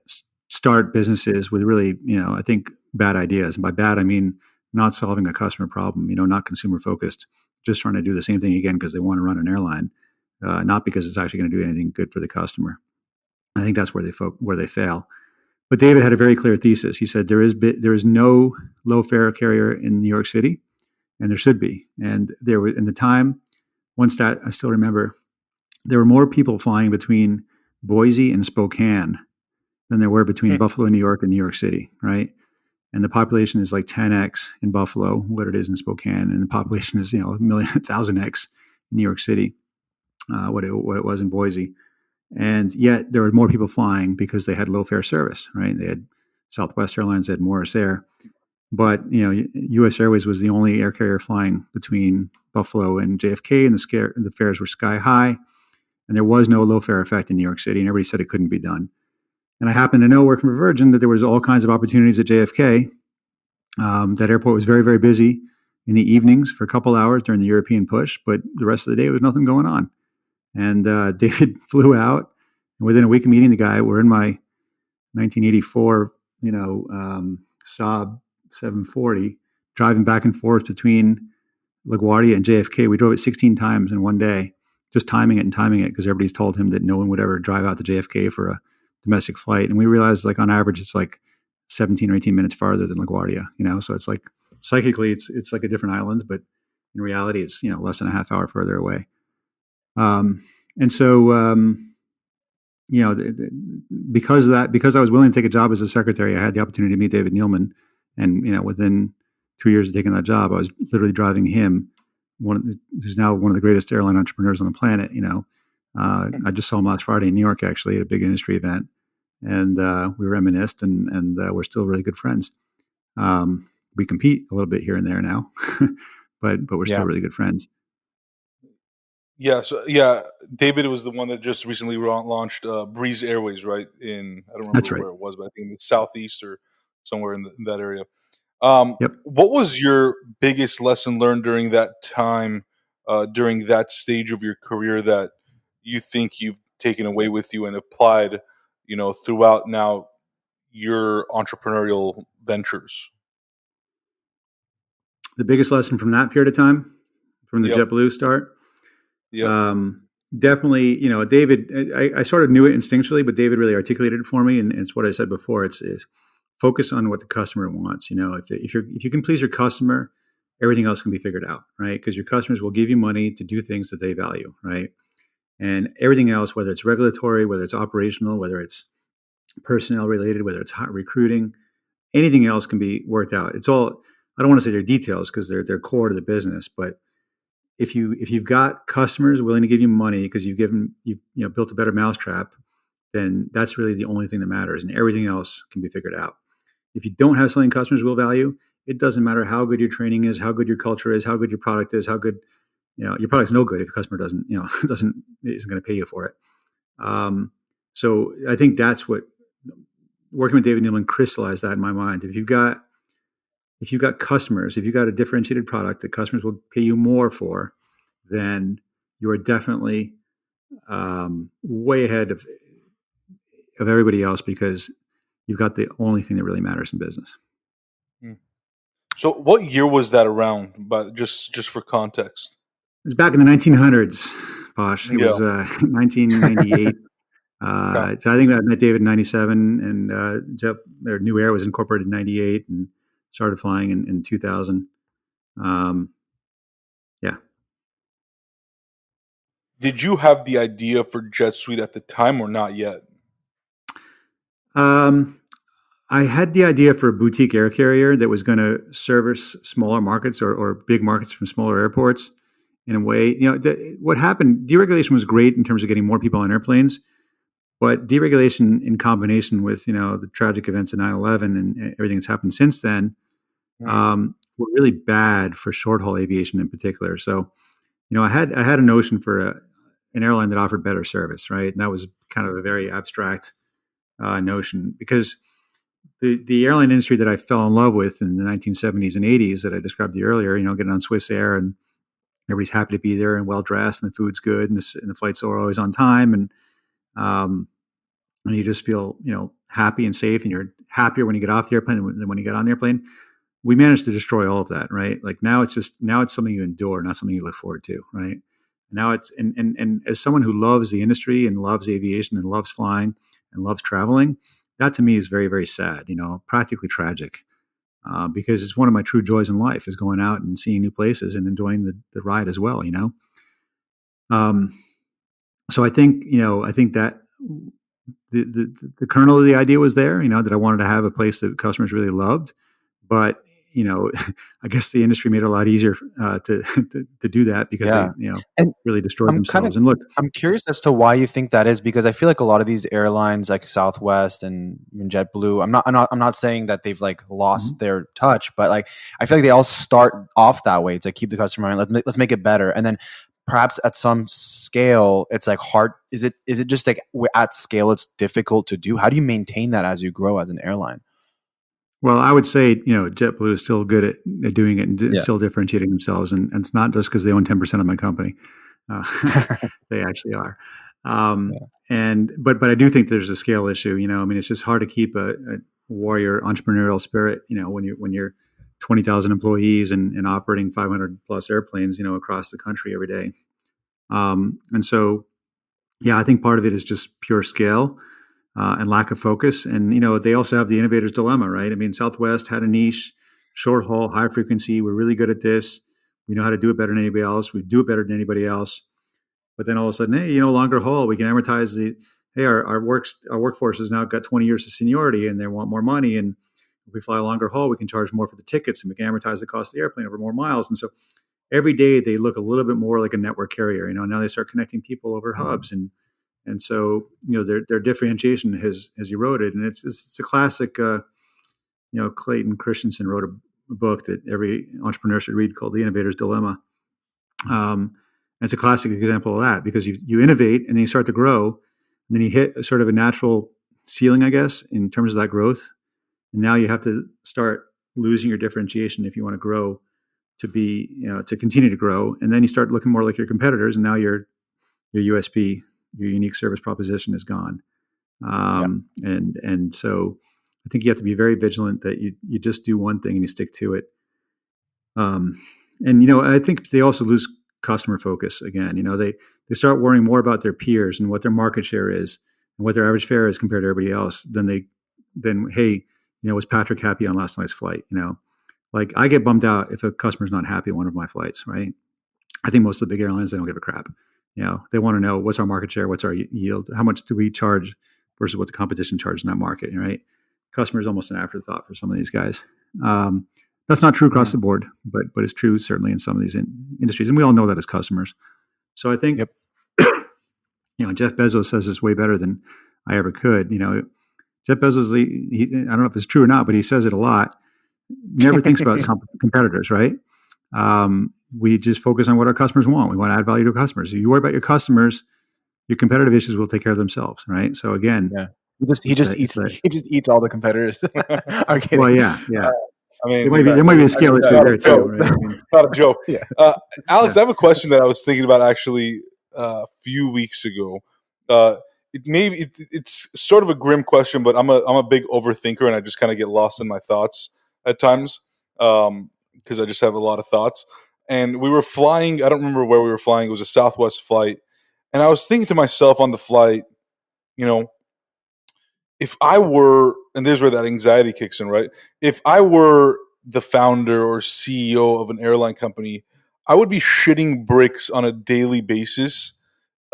start businesses with really, I think bad ideas. And by bad, I mean not solving a customer problem, not consumer focused, just trying to do the same thing again because they want to run an airline, not because it's actually going to do anything good for the customer. I think that's where they fail. But David had a very clear thesis. He said there is no low fare carrier in New York City, and there should be. And there was in the time, one stat I still remember, there were more people flying between Boise and Spokane than there were between Buffalo, New York, and New York City, right? And the population is like 10x in Buffalo, what it is in Spokane, and the population is 1,000x in New York City, what it was in Boise. And yet there were more people flying because they had low fare service, right? They had Southwest Airlines, they had Morris Air, but U.S. Airways was the only air carrier flying between Buffalo and JFK, and the fares were sky high, and there was no low fare effect in New York City, and everybody said it couldn't be done. And I happened to know, working for Virgin, that there was all kinds of opportunities at JFK. That airport was very, very busy in the evenings for a couple hours during the European push, but the rest of the day, there was nothing going on. And David flew out, and within a week of meeting the guy, we're in my 1984, Saab 740, driving back and forth between LaGuardia and JFK. We drove it 16 times in one day, just timing it because everybody's told him that no one would ever drive out to JFK for a domestic flight. And we realized, like, on average, it's like 17 or 18 minutes farther than LaGuardia, so it's like psychically it's like a different island, but in reality it's less than a half hour further away. And so because of that, because I was willing to take a job as a secretary, I had the opportunity to meet David Neeleman, and within 2 years of taking that job, I was literally driving him, who's now one of the greatest airline entrepreneurs on the planet. I just saw him last Friday in New York, actually, at a big industry event. And we reminisced, and we're still really good friends. We compete a little bit here and there now, but we're still really good friends. Yeah, so David was the one that just recently launched Breeze Airways, right? I don't remember where it was, but I think in the southeast or somewhere in that area. Yep. What was your biggest lesson learned during that time, during that stage of your career, that you think you've taken away with you and applied, throughout now your entrepreneurial ventures? The biggest lesson from that period of time, from the JetBlue start, definitely, David, I sort of knew it instinctually, but David really articulated it for me. And it's what I said before. It's focus on what the customer wants. If you can please your customer, everything else can be figured out, right? Because your customers will give you money to do things that they value, right? And everything else, whether it's regulatory, whether it's operational, whether it's personnel related, whether it's hot recruiting, anything else can be worked out. It's all, I don't want to say they're details because they're core to the business, but if you've got customers willing to give you money because you've built a better mousetrap, then that's really the only thing that matters, and everything else can be figured out. If you don't have something customers will value, it doesn't matter how good your training is, how good your culture is, how good your product is, how good your product's no good if your customer isn't going to pay you for it. So I think that's what working with David Neeleman crystallized that in my mind. If you've got customers, if you've got a differentiated product that customers will pay you more for, then you are definitely way ahead of everybody else because you've got the only thing that really matters in business. So what year was that around, but just for context? It was back in the 1900s, Bosh. It was 1998. So I think I met David in 97, and their New Air was incorporated in 98 and started flying in 2000. Did you have the idea for JetSuite at the time or not yet? Um, I had the idea for a boutique air carrier that was going to service smaller markets or big markets from smaller airports in a way. What happened, deregulation was great in terms of getting more people on airplanes, but deregulation in combination with, the tragic events of 9/11 and everything that's happened since then, Mm. were really bad for short haul aviation in particular. So, I had a notion for an airline that offered better service, right? And that was kind of a very abstract notion because the airline industry that I fell in love with in the 1970s and 80s that I described to you earlier, getting on Swiss Air and everybody's happy to be there and well dressed and the food's good and the flights are always on time um, and you just feel happy and safe and you're happier when you get off the airplane than when you get on the airplane. We managed to destroy all of that, right? Like now it's something you endure, not something you look forward to, right? Now it's and as someone who loves the industry and loves aviation and loves flying and loves traveling, that to me is very, very sad, practically tragic. Because it's one of my true joys in life is going out and seeing new places and enjoying the ride as well. Um, so I think that the kernel of the idea was there, that I wanted to have a place that customers really loved, but I guess the industry made it a lot easier to do that because they Yeah. And really destroyed I'm kind of themselves. And look, I'm curious as to why you think that is, because I feel like a lot of these airlines like Southwest and even JetBlue, I'm not saying that they've like lost mhm. their touch, but like I feel like they all start off that way to keep the customer in. Let's make it better. And then perhaps at some scale it's like hard. Is it just like at scale it's difficult to do? How do you maintain that as you grow as an airline? Well, I would say, JetBlue is still good at doing it and Yeah. still differentiating themselves. And it's not just because they own 10% of my company. Uh, they actually are. Yeah. But I do think there's a scale issue. I mean, it's just hard to keep a warrior entrepreneurial spirit, when you're 20,000 employees and operating 500 plus airplanes, across the country every day. And so, yeah, I think part of it is just pure scale and lack of focus. And they also have the innovator's dilemma, right? I mean, Southwest had a niche, short haul, high frequency. We're really good at this. We know how to do it better than anybody else. We do it better than anybody else. But then all of a sudden, hey, longer haul, we can amortize the. Hey, our workforce has now got 20 years of seniority, and they want more money. And if we fly a longer haul, we can charge more for the tickets, and we can amortize the cost of the airplane over more miles. And so every day they look a little bit more like a network carrier. Now they start connecting people over hubs and so their differentiation has eroded, and it's a classic. Clayton Christensen wrote a book that every entrepreneur should read called The Innovator's Dilemma. And it's a classic example of that because you innovate and then you start to grow, and then you hit a sort of a natural ceiling, I guess, in terms of that growth. And now you have to start losing your differentiation if you want to grow to continue to grow, and then you start looking more like your competitors, and now your USP, your unique service proposition, is gone. Yeah. And so I think you have to be very vigilant that you just do one thing and you stick to it. And I think they also lose customer focus again. They start worrying more about their peers and what their market share is and what their average fare is compared to everybody else than hey, was Patrick happy on last night's flight? Like I get bummed out if a customer's not happy on one of my flights, right? I think most of the big airlines, they don't give a crap. They want to know what's our market share, what's our yield, how much do we charge versus what the competition charges in that market, right? Customer is almost an afterthought for some of these guys. That's not true across Mhm. the board, but it's true certainly in some of these industries, and we all know that as customers. So I think Yep. Jeff Bezos says this way better than I ever could. Jeff Bezos, I don't know if it's true or not, but he says it a lot. Never thinks about competitors, right? We just focus on what our customers want. We want to add value to our customers. If you worry about your customers, your competitive issues will take care of themselves, right? So again, Yeah. He it's just a, it's eats a he just eats all the competitors. I'm well, kidding. yeah. I mean, There might be a scale it's issue not a there too, joke. right? I mean, It's not a joke. Yeah. Alex, yeah. I have a question that I was thinking about actually a few weeks ago. It's sort of a grim question, but I'm a big overthinker, and I just kind of get lost in my thoughts at times because I just have a lot of thoughts. And we were flying. I don't remember where we were flying. It was a Southwest flight, and I was thinking to myself on the flight, you know, if I were, and there's where that anxiety kicks in, right? If I were the founder or CEO of an airline company, I would be shitting bricks on a daily basis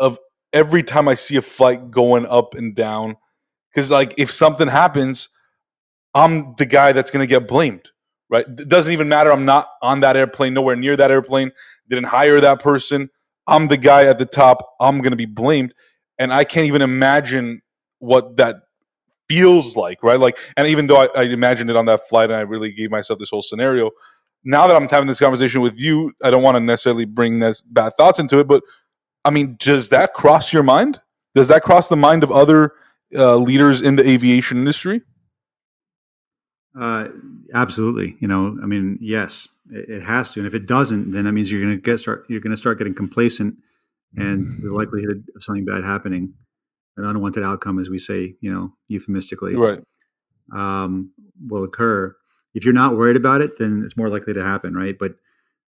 of every time I see a flight going up and down. Because like if something happens, I'm the guy that's going to get blamed, right? It doesn't even matter. I'm not on that airplane, nowhere near that airplane, didn't hire that person. I'm the guy at the top. I'm going to be blamed. And I can't even imagine what that feels like, right? Like, and even though I imagined it on that flight and I really gave myself this whole scenario, now that I'm having this conversation with you, I don't want to necessarily bring this bad thoughts into it, but I mean, does that cross your mind? Does that cross the mind of other leaders in the aviation industry? Absolutely. I mean, yes, it has to. And if it doesn't, then that means you're going to start getting complacent, and the likelihood of something bad happening, an unwanted outcome, as we say, euphemistically, Right. will occur. If you're not worried about it, then it's more likely to happen, right? But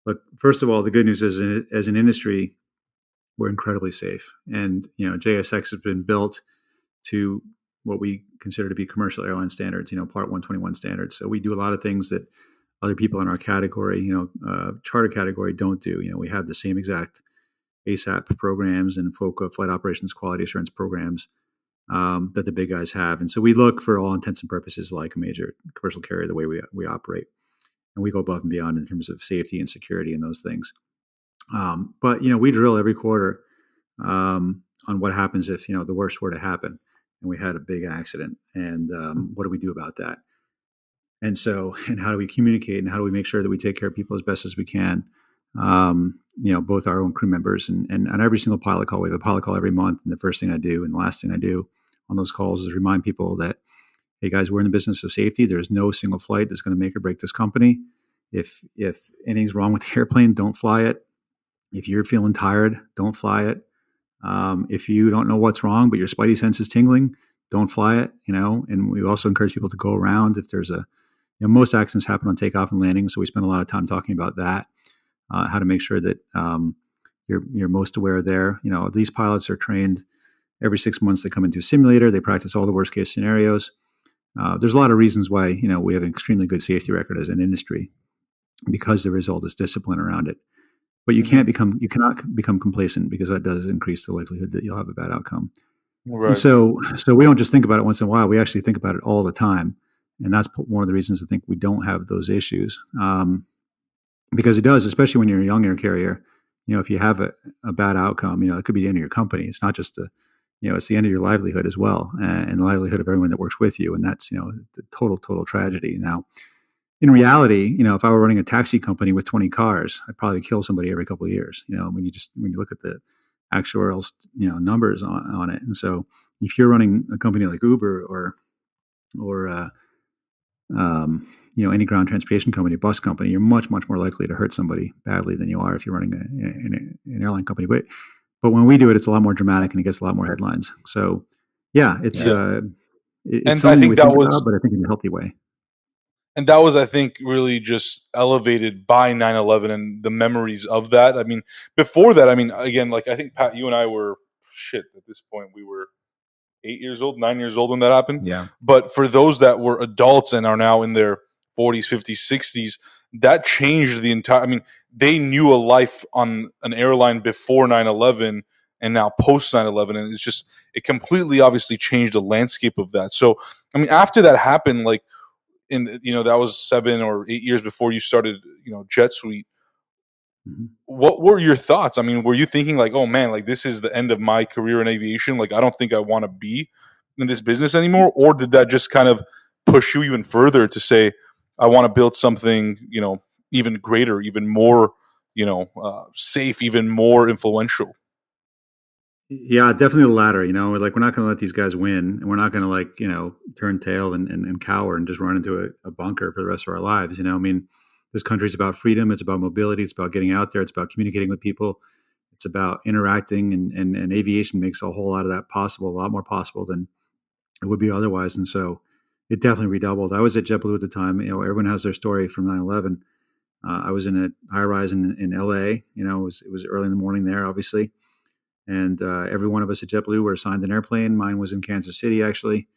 look, first of all, the good news is, as an industry, we're incredibly safe, and JSX has been built to what we consider to be commercial airline standards, Part 121 standards. So we do a lot of things that other people in our category, charter category, don't do. We have the same exact ASAP programs and FOCA, flight operations quality assurance programs, that the big guys have. And so we look, for all intents and purposes, like a major commercial carrier the way we operate. And we go above and beyond in terms of safety and security and those things. But we drill every quarter on what happens if the worst were to happen and we had a big accident, and what do we do about that? And how do we communicate, and how do we make sure that we take care of people as best as we can? Both our own crew members and on every single pilot call. We have a pilot call every month, and the first thing I do and the last thing I do on those calls is remind people that, hey guys, we're in the business of safety. There's no single flight that's going to make or break this company. If anything's wrong with the airplane, don't fly it. If you're feeling tired, don't fly it. If you don't know what's wrong, but your spidey sense is tingling, don't fly it. And we also encourage people to go around if there's most accidents happen on takeoff and landing, so we spend a lot of time talking about that, how to make sure that you're most aware there. These pilots are trained every 6 months. They come into a simulator. They practice all the worst case scenarios. There's a lot of reasons why we have an extremely good safety record as an industry, because the result is discipline around it. But you cannot become complacent, because that does increase the likelihood that you'll have a bad outcome. Right. And so we don't just think about it once in a while. We actually think about it all the time. And that's one of the reasons I think we don't have those issues. Because it does, especially when you're a young air carrier, if you have a bad outcome, it could be the end of your company. It's not just it's the end of your livelihood as well, and the livelihood of everyone that works with you. And that's, the total tragedy. Now, in reality, if I were running a taxi company with 20 cars, I'd probably kill somebody every couple of years, when you look at the actuarial, numbers on it. And so if you're running a company like Uber or any ground transportation company, bus company, you're much, much more likely to hurt somebody badly than you are if you're running an airline company. But when we do it, it's a lot more dramatic and it gets a lot more headlines. So yeah, it's something I think we think about, but I think in a healthy way. And that was, I think, really just elevated by 9/11 and the memories of that. I mean, before that, again, like I think, Pat, you and I were, at this point, we were 8 years old, 9 years old when that happened. Yeah. But for those that were adults and are now in their 40s, 50s, 60s, that changed the entire, they knew a life on an airline before 9/11 and now post 9/11. And it completely obviously changed the landscape of that. So, after that happened, like, that was 7 or 8 years before you started, JetSuite. Mm-hmm. What were your thoughts? Were you thinking like, oh man, like this is the end of my career in aviation? Like, I don't think I want to be in this business anymore. Or did that just kind of push you even further to say, I want to build something, even greater, even more, safe, even more influential? Yeah, definitely the latter. We're like, we're not going to let these guys win, and we're not going to turn tail and cower and just run into a bunker for the rest of our lives. This country's about freedom. It's about mobility. It's about getting out there. It's about communicating with people. It's about interacting, and aviation makes a whole lot of that possible, a lot more possible than it would be otherwise. And so it definitely redoubled. I was at JetBlue at the time. Everyone has their story from 9/11. I was in a high rise in LA. It was early in the morning there, obviously. And every one of us at JetBlue were assigned an airplane. Mine was in Kansas City, actually.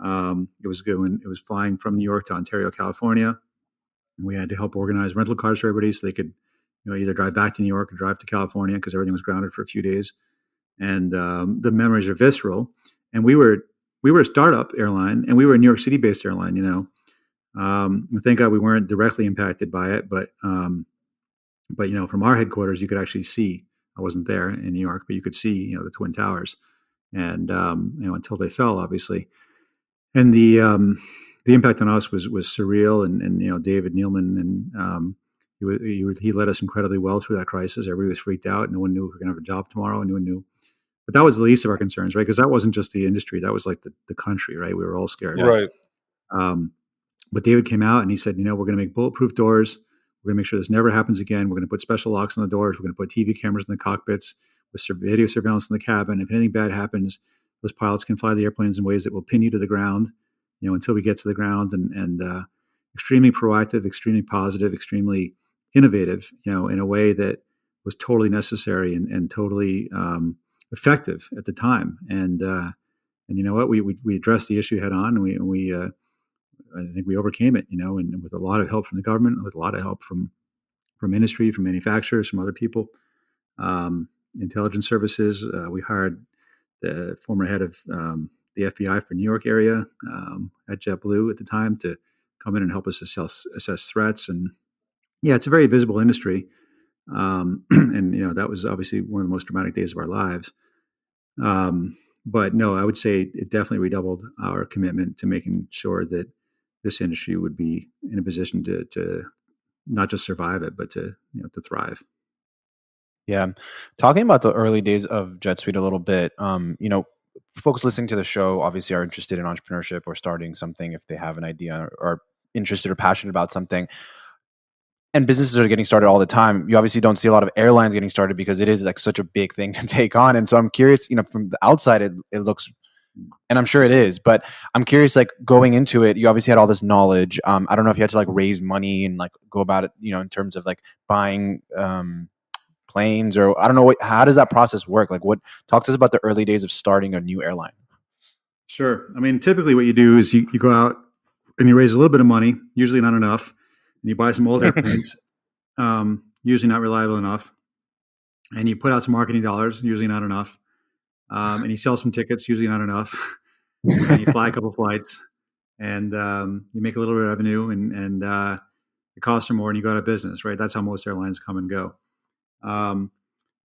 It was good when it was flying from New York to Ontario, California. We had to help organize rental cars for everybody so they could either drive back to New York or drive to California, because everything was grounded for a few days. and the memories are visceral. And we were a startup airline, and we were a New York City based airline. Thank God we weren't directly impacted by it, but from our headquarters, you could actually see. I wasn't there in New York, but you could see the Twin Towers, and until they fell, obviously. And the impact on us was surreal. And David Neilman, and he led us incredibly well through that crisis. Everybody was freaked out. No one knew if we were going to have a job tomorrow. No one knew. But that was the least of our concerns, right? Because that wasn't just the industry; that was like the country, right? We were all scared, Right. But David came out and he said, we're going to make bulletproof doors. We're going to make sure this never happens again. We're going to put special locks on the doors. We're going to put TV cameras in the cockpits with video surveillance in the cabin. If anything bad happens, those pilots can fly the airplanes in ways that will pin you to the ground, until we get to the ground. And extremely proactive, extremely positive, extremely innovative, in a way that was totally necessary and totally effective at the time. And you know what? We addressed the issue head on, and we I think we overcame it, and with a lot of help from the government, with a lot of help from industry, from manufacturers, from other people, intelligence services. We hired the former head of the FBI for New York area at JetBlue at the time to come in and help us assess threats. And yeah, it's a very visible industry. And that was obviously one of the most dramatic days of our lives. But no, I would say it definitely redoubled our commitment to making sure that this industry would be in a position to not just survive it, but to thrive. Yeah. Talking about the early days of JetSuite a little bit, folks listening to the show obviously are interested in entrepreneurship or starting something if they have an idea or are interested or passionate about something. And businesses are getting started all the time. You obviously don't see a lot of airlines getting started because it is like such a big thing to take on. And so I'm curious, from the outside, it looks, and I'm sure it is, but I'm curious, like going into it, you obviously had all this knowledge. I don't know if you had to like raise money and like go about it, in terms of like buying planes, or I don't know, how does that process work? Like talk to us about the early days of starting a new airline. Sure. I mean, typically what you do is you go out and you raise a little bit of money, usually not enough, and you buy some old airplanes, usually not reliable enough, and you put out some marketing dollars, usually not enough, and you sell some tickets, usually not enough, and you fly a couple flights, and you make a little bit of revenue, and the costs are more, and you go out of business, right? That's how most airlines come and go.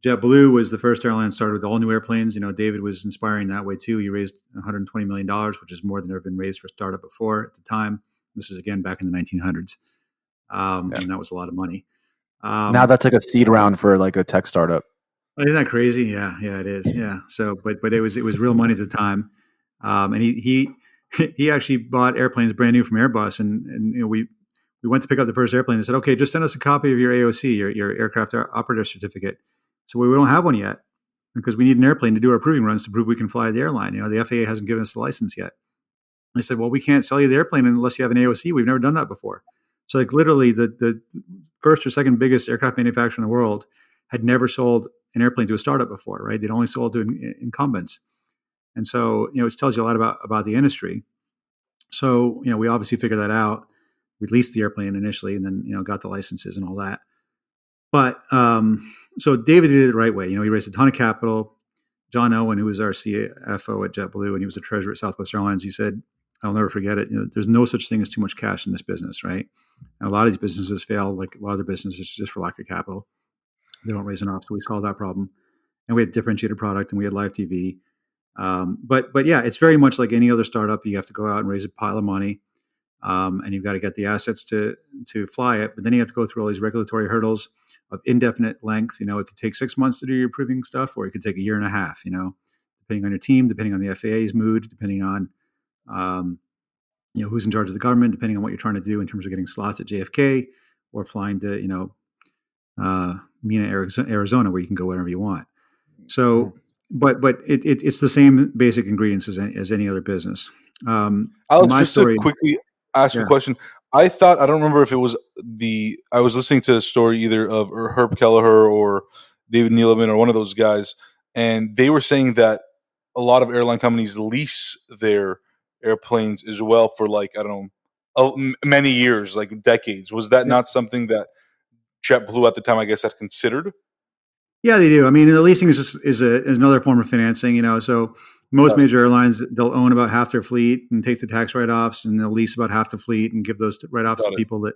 JetBlue was the first airline that started with all new airplanes. David was inspiring that way too. He raised $120 million, which is more than ever been raised for a startup before at the time. This is again back in the 1900s. And that was a lot of money. Now that's like a seed round for like a tech startup. Isn't that crazy? Yeah, it is. Yeah. So, but it was real money at the time. And he actually bought airplanes brand new from Airbus, and we went to pick up the first airplane and said, okay, just send us a copy of your AOC, your aircraft operator certificate. So we don't have one yet because we need an airplane to do our proving runs to prove we can fly the airline. The FAA hasn't given us the license yet. And they said, well, we can't sell you the airplane unless you have an AOC. We've never done that before. So like literally the first or second biggest aircraft manufacturer in the world had never sold an airplane to a startup before, right? They'd only sold to incumbents. And so, it tells you a lot about the industry. So, we obviously figured that out. We leased the airplane initially and then, got the licenses and all that. But so David did it the right way. He raised a ton of capital. John Owen, who was our CFO at JetBlue, and he was the treasurer at Southwest Airlines, he said, I'll never forget it. There's no such thing as too much cash in this business, right? And a lot of these businesses fail, like a lot of their businesses, just for lack of capital. They don't raise enough. So we solved that problem. And we had differentiated product and we had live TV. But yeah, it's very much like any other startup. You have to go out and raise a pile of money. And you've got to get the assets to fly it. But then you have to go through all these regulatory hurdles of indefinite length. It could take 6 months to do your proving stuff, or it could take a year and a half, depending on your team, depending on the FAA's mood, depending on, who's in charge of the government, depending on what you're trying to do in terms of getting slots at JFK or flying to, Mena, Arizona, where you can go whenever you want. So, but it's the same basic ingredients as any other business. Alex, to quickly ask a question. I don't remember if it was I was listening to a story either of Herb Kelleher or David Neeleman or one of those guys, and they were saying that a lot of airline companies lease their airplanes as well for many years, like decades. Was that not something that JetBlue at the time, I guess, had considered? Yeah, they do. I mean, the leasing is just is another form of financing. So most Got it. major airlines, they'll own about half their fleet and take the tax write-offs, and they'll lease about half the fleet and give those write-offs to Got it. people that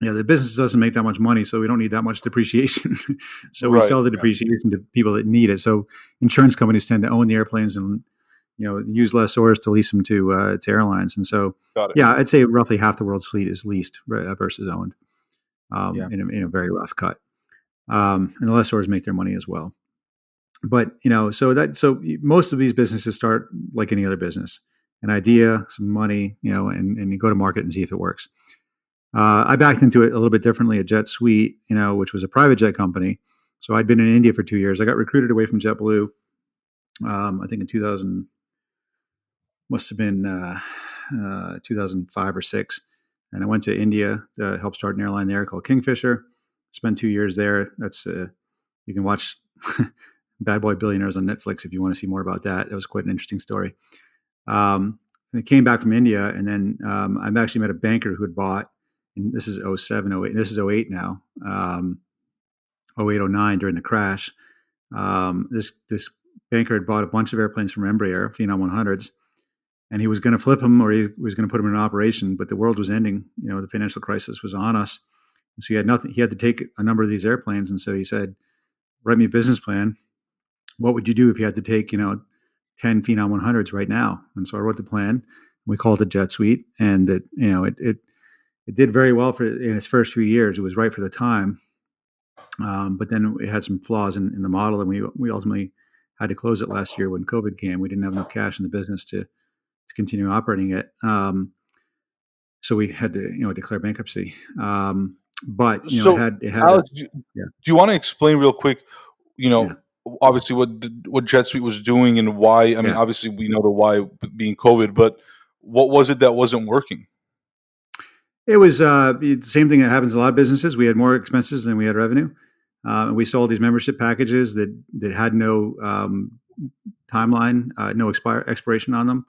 the business doesn't make that much money, so we don't need that much depreciation. So we Right. sell the Yeah. depreciation to people that need it. So insurance companies tend to own the airplanes and use lessors to lease them to airlines. And so Got it. yeah, I'd say roughly half the world's fleet is leased versus owned, Yeah. in a very rough cut. And the lessors make their money as well. But so most of these businesses start like any other business: an idea, some money, and you go to market and see if it works. I backed into it a little bit differently at JetSuite, which was a private jet company. So I'd been in India for 2 years. I got recruited away from JetBlue, I think in 2000, must have been 2005 or six. And I went to India to help start an airline there called Kingfisher. Spent 2 years there. That's you can watch Bad Boy Billionaires on Netflix if you want to see more about that. It was quite an interesting story. And I came back from India, and then I've actually met a banker who had bought, and this is 07, 08, this is 08 now, 08, 09 during the crash. This banker had bought a bunch of airplanes from Embraer, Phenom 100s, and he was going to flip them, or he was going to put them in an operation, but the world was ending. The financial crisis was on us. And so he had nothing. He had to take a number of these airplanes. And so he said, write me a business plan. What would you do if you had to take, 10 Phenom 100s right now? And so I wrote the plan. We called it JetSuite, and it did very well in its first few years. It was right for the time. But then it had some flaws in the model, and we ultimately had to close it last year when COVID came. We didn't have enough cash in the business to continue operating it. So we had to, declare bankruptcy. But So, it had Alex, yeah. do you want to explain real quick? Obviously, what JetSuite was doing and why. I mean, Yeah. obviously, we know the why being COVID, but what was it that wasn't working? It was the same thing that happens in a lot of businesses. We had more expenses than we had revenue. And we sold these membership packages that had no timeline, no expiration on them.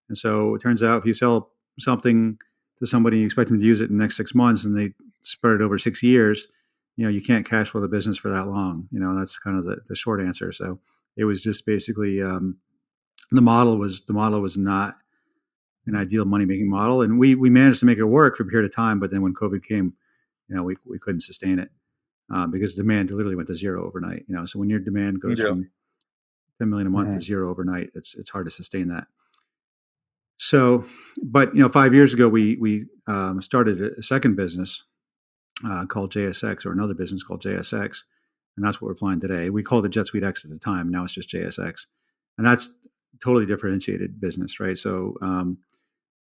And so it turns out if you sell something to somebody, you expect them to use it in the next 6 months, and they spread it over 6 years, you can't cash flow the business for that long. That's kind of the short answer. So it was just basically the model was not an ideal money making model, and we managed to make it work for a period of time. But then when COVID came, we couldn't sustain it because demand literally went to zero overnight. So when your demand goes from 10 million a month to zero overnight, it's hard to sustain that. So, but 5 years ago, we started a second business called JSX, or another business called JSX, and that's what we're flying today. We called it JetSuiteX at the time. Now it's just JSX, and that's totally differentiated business, right? So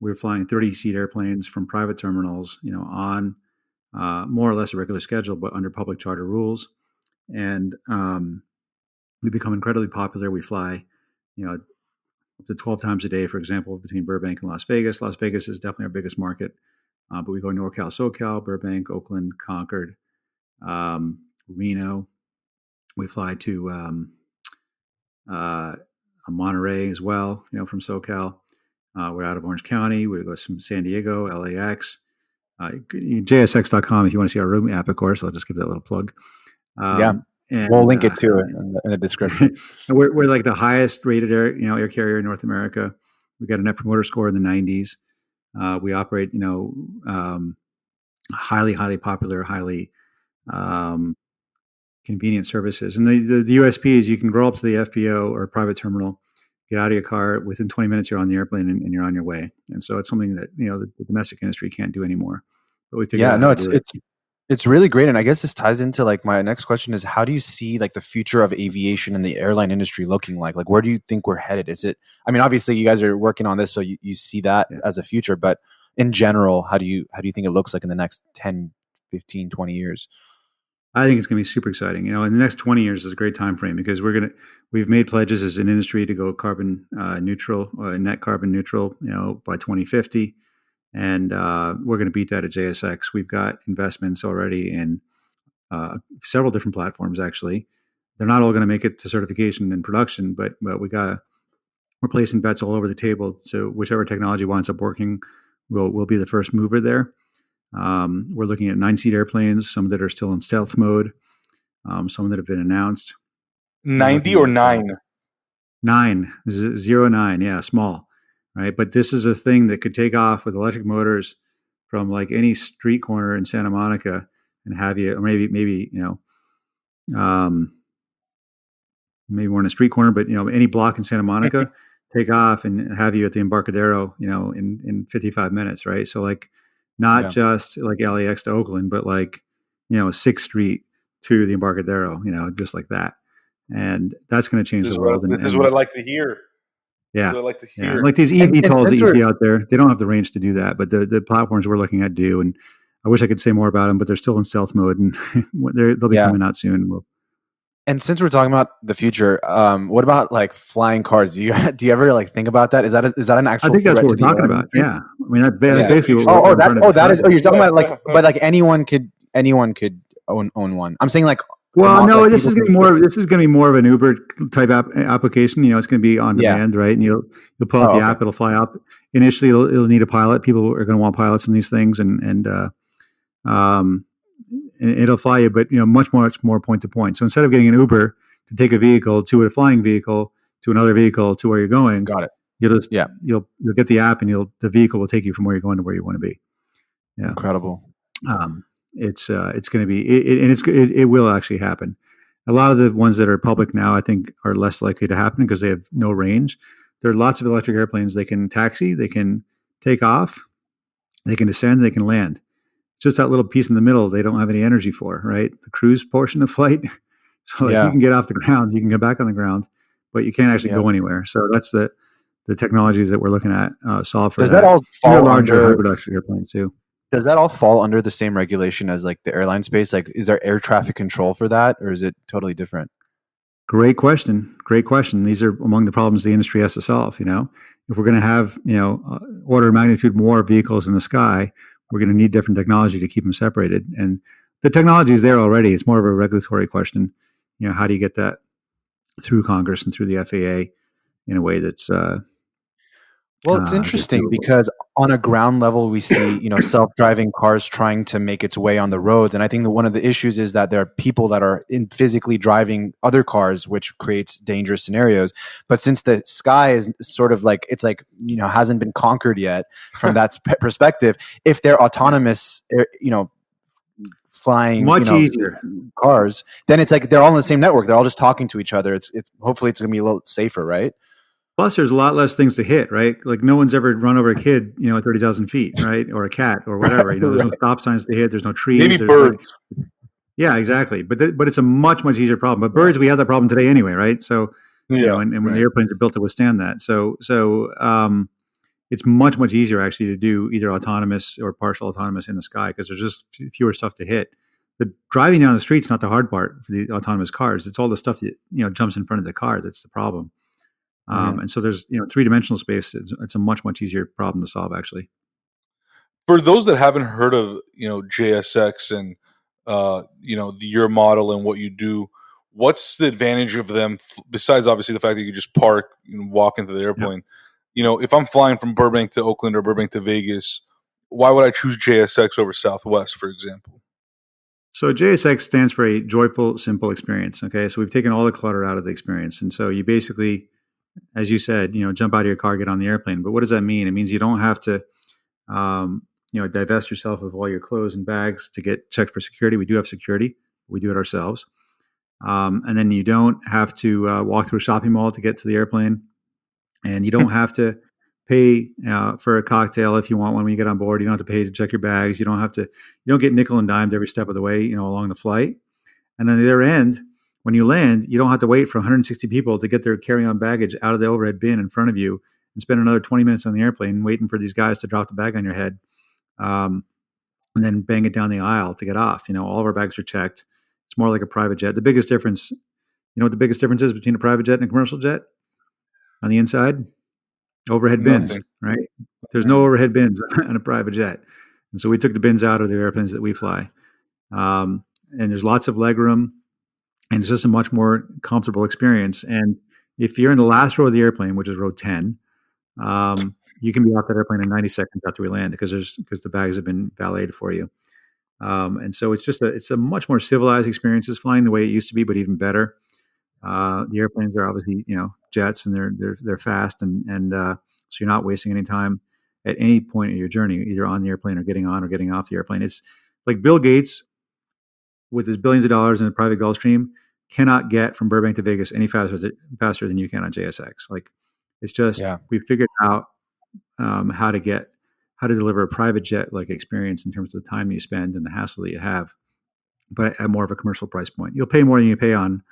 we were flying 30-seat airplanes from private terminals, on more or less a regular schedule, but under public charter rules, and we become incredibly popular. We fly, up to 12 times a day, for example, between Burbank and Las Vegas. Las Vegas is definitely our biggest market, but we go NorCal, SoCal, Burbank, Oakland, Concord, Reno. We fly to Monterey as well, from SoCal. We're out of Orange County. We go to San Diego, LAX. JSX.com if you want to see our room app, of course. I'll just give that a little plug. And we'll link it to it in the description. We're like the highest rated air carrier in North America. We got a net promoter score in the 90s. We operate, highly popular, highly convenient services. And the USP is you can roll up to the FBO or private terminal, get out of your car, within 20 minutes you're on the airplane and you're on your way. And so it's something that the domestic industry can't do anymore. But we figured out how to do it. It's really great. And I guess this ties into like my next question is, how do you see like the future of aviation and the airline industry looking like? Like, where do you think we're headed? Obviously you guys are working on this, so you see that as a future, but in general, how do you think it looks like in the next 10, 15, 20 years? I think it's going to be super exciting. In the next 20 years is a great time frame because we've made pledges as an industry to go carbon neutral, net carbon neutral, by 2050. And we're going to beat that at JSX. We've got investments already in several different platforms. Actually, they're not all going to make it to certification and production, but we're placing bets all over the table. So whichever technology winds up working, we'll be the first mover there. We're looking at 9-seat airplanes, some that are still in stealth mode. some that have been announced. 90 or 9? 9, 09, yeah, small, right? But this is a thing that could take off with electric motors from like any street corner in Santa Monica and have you, or maybe maybe more in a street corner, but any block in Santa Monica, take off and have you at the Embarcadero, in 55 minutes, right? So like, not just like LAX to Oakland, but like 6th Street to the Embarcadero, just like that. And that's going to change the world. This is what I like to hear. Yeah. I like to Yeah. hear. Like these eVTOLs that you see out there, they don't have the range to do that, but the platforms we're looking at do. And I wish I could say more about them, but they're still in stealth mode, and they'll be coming out soon. And since we're talking about the future, what about like flying cars? Do you ever like think about that? Is that an actual? I think that's what we're talking about. Yeah, I mean that's basically what we're you're talking about like, but like anyone could own one. I'm saying like. Well, no, this is going to be more of an Uber type application. It's going to be on demand, right? And you'll pull out the app, it'll fly up. Initially, it'll need a pilot. People are going to want pilots in these things, and it'll fly you, but much more point to point. So instead of getting an Uber to take a vehicle to a flying vehicle to another vehicle to where you're going, got it. You'll just you'll get the app, and the vehicle will take you from where you're going to where you want to be. Yeah, incredible. It's going to be, it will actually happen. A lot of the ones that are public now, I think, are less likely to happen because they have no range. There are lots of electric airplanes. They can taxi, they can take off, they can descend, they can land. Just that little piece in the middle, they don't have any energy for, right? The cruise portion of flight. So if you can get off the ground, you can get back on the ground, but you can't actually go anywhere. So that's the technologies that we're looking at solve for. Does that all fall larger hybrid electric airplanes too? Does that all fall under the same regulation as like the airline space? Like, is there air traffic control for that, or is it totally different? Great question. These are among the problems the industry has to solve. If we're going to have, order of magnitude more vehicles in the sky, we're going to need different technology to keep them separated. And the technology is there already. It's more of a regulatory question. How do you get that through Congress and through the FAA in a way that's well, it's interesting because on a ground level, we see, self-driving cars trying to make its way on the roads. And I think that one of the issues is that there are people that are physically driving other cars, which creates dangerous scenarios. But since the sky is sort of like, it's like, hasn't been conquered yet from that perspective, if they're autonomous, flying easier cars, then it's like they're all in the same network. They're all just talking to each other. It's hopefully it's going to be a little safer, right? Plus, there's a lot less things to hit, right? Like no one's ever run over a kid, at 30,000 feet, right? Or a cat or whatever. There's no stop signs to hit. There's no trees. Maybe birds. Yeah, exactly. But it's a much easier problem. But birds, we have that problem today anyway, right? So, and when the airplanes are built to withstand that. So it's much easier actually to do either autonomous or partial autonomous in the sky because there's just fewer stuff to hit. The driving down the street's not the hard part for the autonomous cars. It's all the stuff that jumps in front of the car that's the problem. And so there's, three-dimensional space. It's a much easier problem to solve, actually. For those that haven't heard of, JSX and, your model and what you do, what's the advantage of them besides obviously the fact that you just park and walk into the airplane? Yeah. If I'm flying from Burbank to Oakland or Burbank to Vegas, why would I choose JSX over Southwest, for example? So JSX stands for a joyful, simple experience. Okay. So we've taken all the clutter out of the experience. And so you basically, as you said, jump out of your car, get on the airplane. But what does that mean? It means you don't have to, divest yourself of all your clothes and bags to get checked for security. We do have security. We do it ourselves. And then you don't have to walk through a shopping mall to get to the airplane. And you don't have to pay for a cocktail if you want one when you get on board. You don't have to pay to check your bags. You don't get nickel and dimed every step of the way, along the flight. And then at the other end, when you land, you don't have to wait for 160 people to get their carry-on baggage out of the overhead bin in front of you and spend another 20 minutes on the airplane waiting for these guys to drop the bag on your head and then bang it down the aisle to get off. All of our bags are checked. It's more like a private jet. The biggest difference, what the biggest difference is between a private jet and a commercial jet? On the inside, overhead bins, right? There's no overhead bins on a private jet. And so we took the bins out of the airplanes that we fly. And there's lots of legroom. And it's just a much more comfortable experience. And if you're in the last row of the airplane, which is row 10, you can be off that airplane in 90 seconds after we land because the bags have been valeted for you. And so it's a much more civilized experience. It's flying the way it used to be, but even better. The airplanes are obviously, jets, and they're fast, and so you're not wasting any time at any point in your journey, either on the airplane or getting on or getting off the airplane. It's like Bill Gates, with his billions of dollars in the private Gulfstream, cannot get from Burbank to Vegas any faster than you can on JSX. Like, it's just we figured out how to deliver a private jet like experience in terms of the time you spend and the hassle that you have, but at more of a commercial price point. You'll pay more than you pay on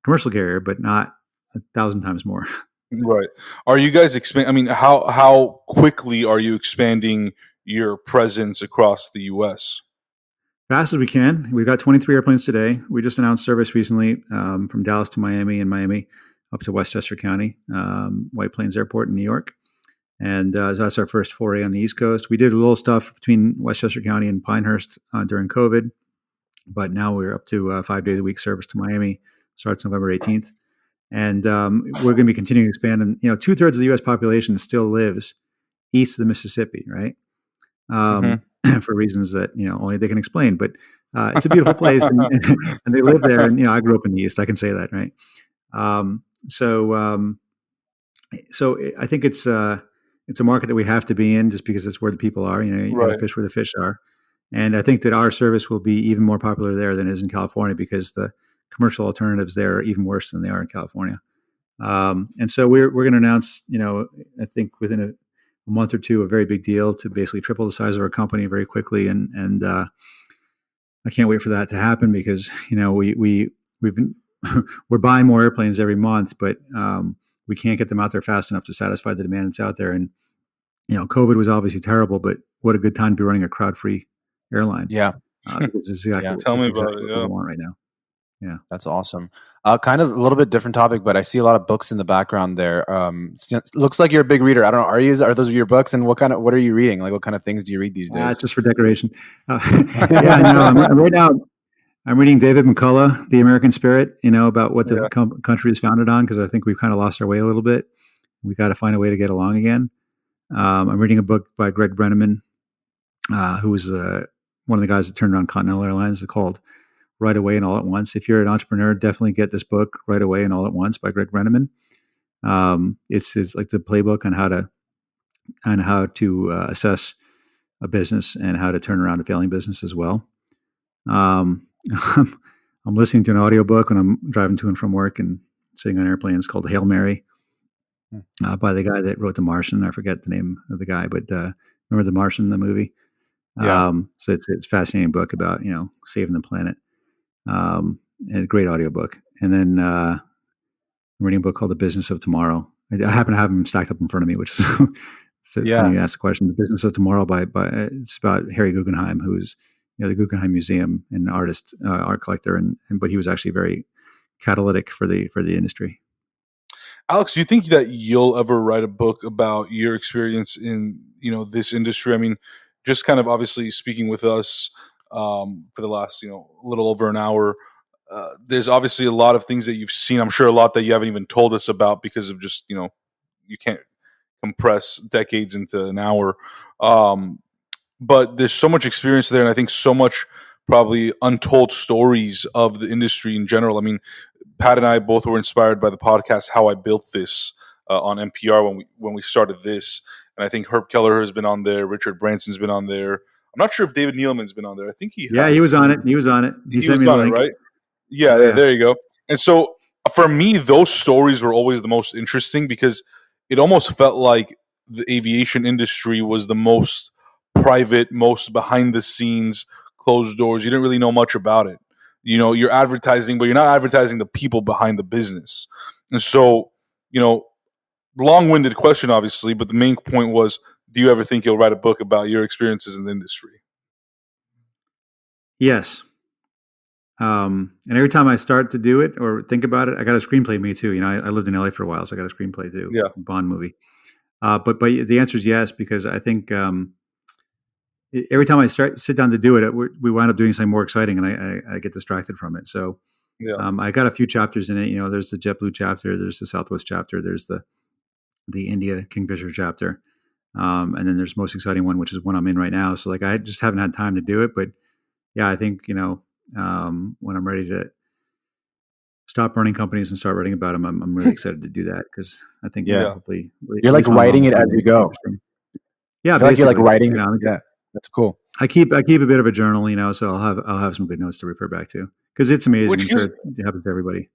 commercial carrier, but not 1,000 times more. Right. Are you guys expand? I mean, how quickly are you expanding your presence across the U.S.? Fast as we can. We've got 23 airplanes today. We just announced service recently from Dallas to Miami and Miami up to Westchester County, White Plains Airport in New York. And that's our first foray on the East Coast. We did a little stuff between Westchester County and Pinehurst during COVID, but now we're up to 5 days a week service to Miami. Starts November 18th. And we're going to be continuing to expand. And, 2/3 of the U.S. population still lives east of the Mississippi, right? For reasons that, only they can explain. But it's a beautiful place, and they live there. And, I grew up in the East. I can say that, right? So I think it's a market that we have to be in just because it's where the people are. You got to fish where the fish are. And I think that our service will be even more popular there than it is in California, because the commercial alternatives there are even worse than they are in California. And so we're going to announce, I think within a month or two, a very big deal to basically triple the size of our company very quickly. And I can't wait for that to happen, because, we've been, we're buying more airplanes every month, but we can't get them out there fast enough to satisfy the demand that's out there. And, COVID was obviously terrible, but what a good time to be running a crowd-free airline. Yeah. This is exactly Tell me about what it. Yeah. we want right now. Yeah. That's awesome. Kind of a little bit different topic, but I see a lot of books in the background there. Looks like you're a big reader. I don't know. Are those your books, and what are you reading? Like, what kind of things do you read these days? Just for decoration. Right now I'm reading David McCullough, The American Spirit, about what the country is founded on, because I think we've kind of lost our way a little bit. We got to find a way to get along again. I'm reading a book by Greg Brenneman, who was one of the guys that turned around Continental Airlines, called Right Away and All at Once. If you're an entrepreneur, definitely get this book, Right Away and All at Once, by Greg Brenneman. It's like the playbook on how to assess a business and how to turn around a failing business as well. I'm listening to an audiobook when I'm driving to and from work and sitting on airplanes, called Hail Mary, by the guy that wrote The Martian. I forget the name of the guy, but remember The Martian, the movie? Yeah. So it's a fascinating book about, saving the planet. And a great audiobook. And then I'm reading a book called The Business of Tomorrow. I happen to have them stacked up in front of me, which is so funny you ask the question. The Business of Tomorrow by it's about Harry Guggenheim, who's the Guggenheim Museum, and artist, art collector, but he was actually very catalytic for the industry. Alex, do you think that you'll ever write a book about your experience in this industry? I mean, just kind of obviously speaking with us for the last a little over an hour, there's obviously a lot of things that you've seen. I'm sure a lot that you haven't even told us about, because of just you can't compress decades into an hour. But there's so much experience there, and I think so much probably untold stories of the industry in general. I mean, Pat and I both were inspired by the podcast How I Built This on NPR when we started this, and I think Herb Kelleher has been on there, Richard Branson's been on there. I'm not sure if David Neeleman's been on there. I think he was on it. He was on it. He sent me the link. Right? Yeah, there you go. And so for me, those stories were always the most interesting, because it almost felt like the aviation industry was the most private, most behind the scenes, closed doors. You didn't really know much about it. You're advertising, but you're not advertising the people behind the business. And so, long-winded question, obviously, but the main point was, do you ever think you'll write a book about your experiences in the industry? Yes. And every time I start to do it or think about it, I got a screenplay me too. I lived in LA for a while, so I got a screenplay too. Yeah. Bond movie. But the answer is yes, because I think every time I sit down to do it, we wind up doing something more exciting, and I get distracted from it. So I got a few chapters in it. There's the JetBlue chapter, there's the Southwest chapter, there's the India Kingfisher chapter, and then there's the most exciting one, which is one I'm in right now. So I just haven't had time to do it, but yeah, I think, when I'm ready to stop running companies and start writing about them, I'm really excited to do that, because I think Yeah. hopefully, You're at like least my writing mom will it as find you it go. interesting. Yeah, I feel like you're like basically, writing. Yeah, that's cool. I keep a bit of a journal, so I'll have some good notes to refer back to, because it's amazing. Which I'm gives sure it happens to everybody.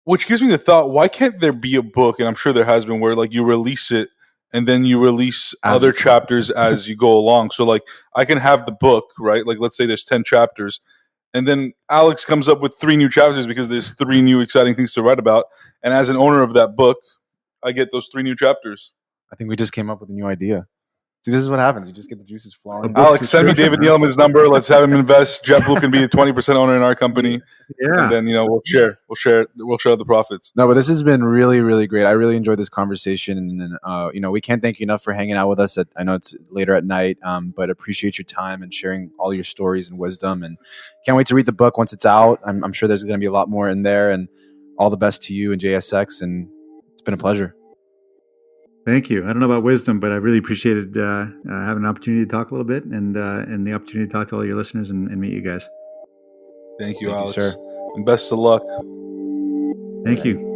which gives me the thought: why can't there be a book? And I'm sure there has been, where like you release it and then you release As other you go. chapters as you go along. So like I can have the book, right? Like let's say there's 10 chapters, and then Alex comes up with 3 new chapters because there's 3 new exciting things to write about. And as an owner of that book, I get those 3 new chapters. I think we just came up with a new idea. See, this is what happens. You just get the juices A flowing. book Alex, send me subscription, David huh? Neeleman's number. Let's have him invest. JetBlue can be a 20% owner in our company, and Yeah. then we'll share the profits. No, but this has been really, really great. I really enjoyed this conversation, and we can't thank you enough for hanging out with us. I know it's later at night, but appreciate your time and sharing all your stories and wisdom. And can't wait to read the book once it's out. I'm sure there's going to be a lot more in there. And all the best to you and JSX. And it's been a pleasure. Thank you. I don't know about wisdom, but I really appreciated having an opportunity to talk a little bit, and the opportunity to talk to all your listeners and meet you guys. Thank you, Thank you, Alex. sir. And best of luck. Thank you.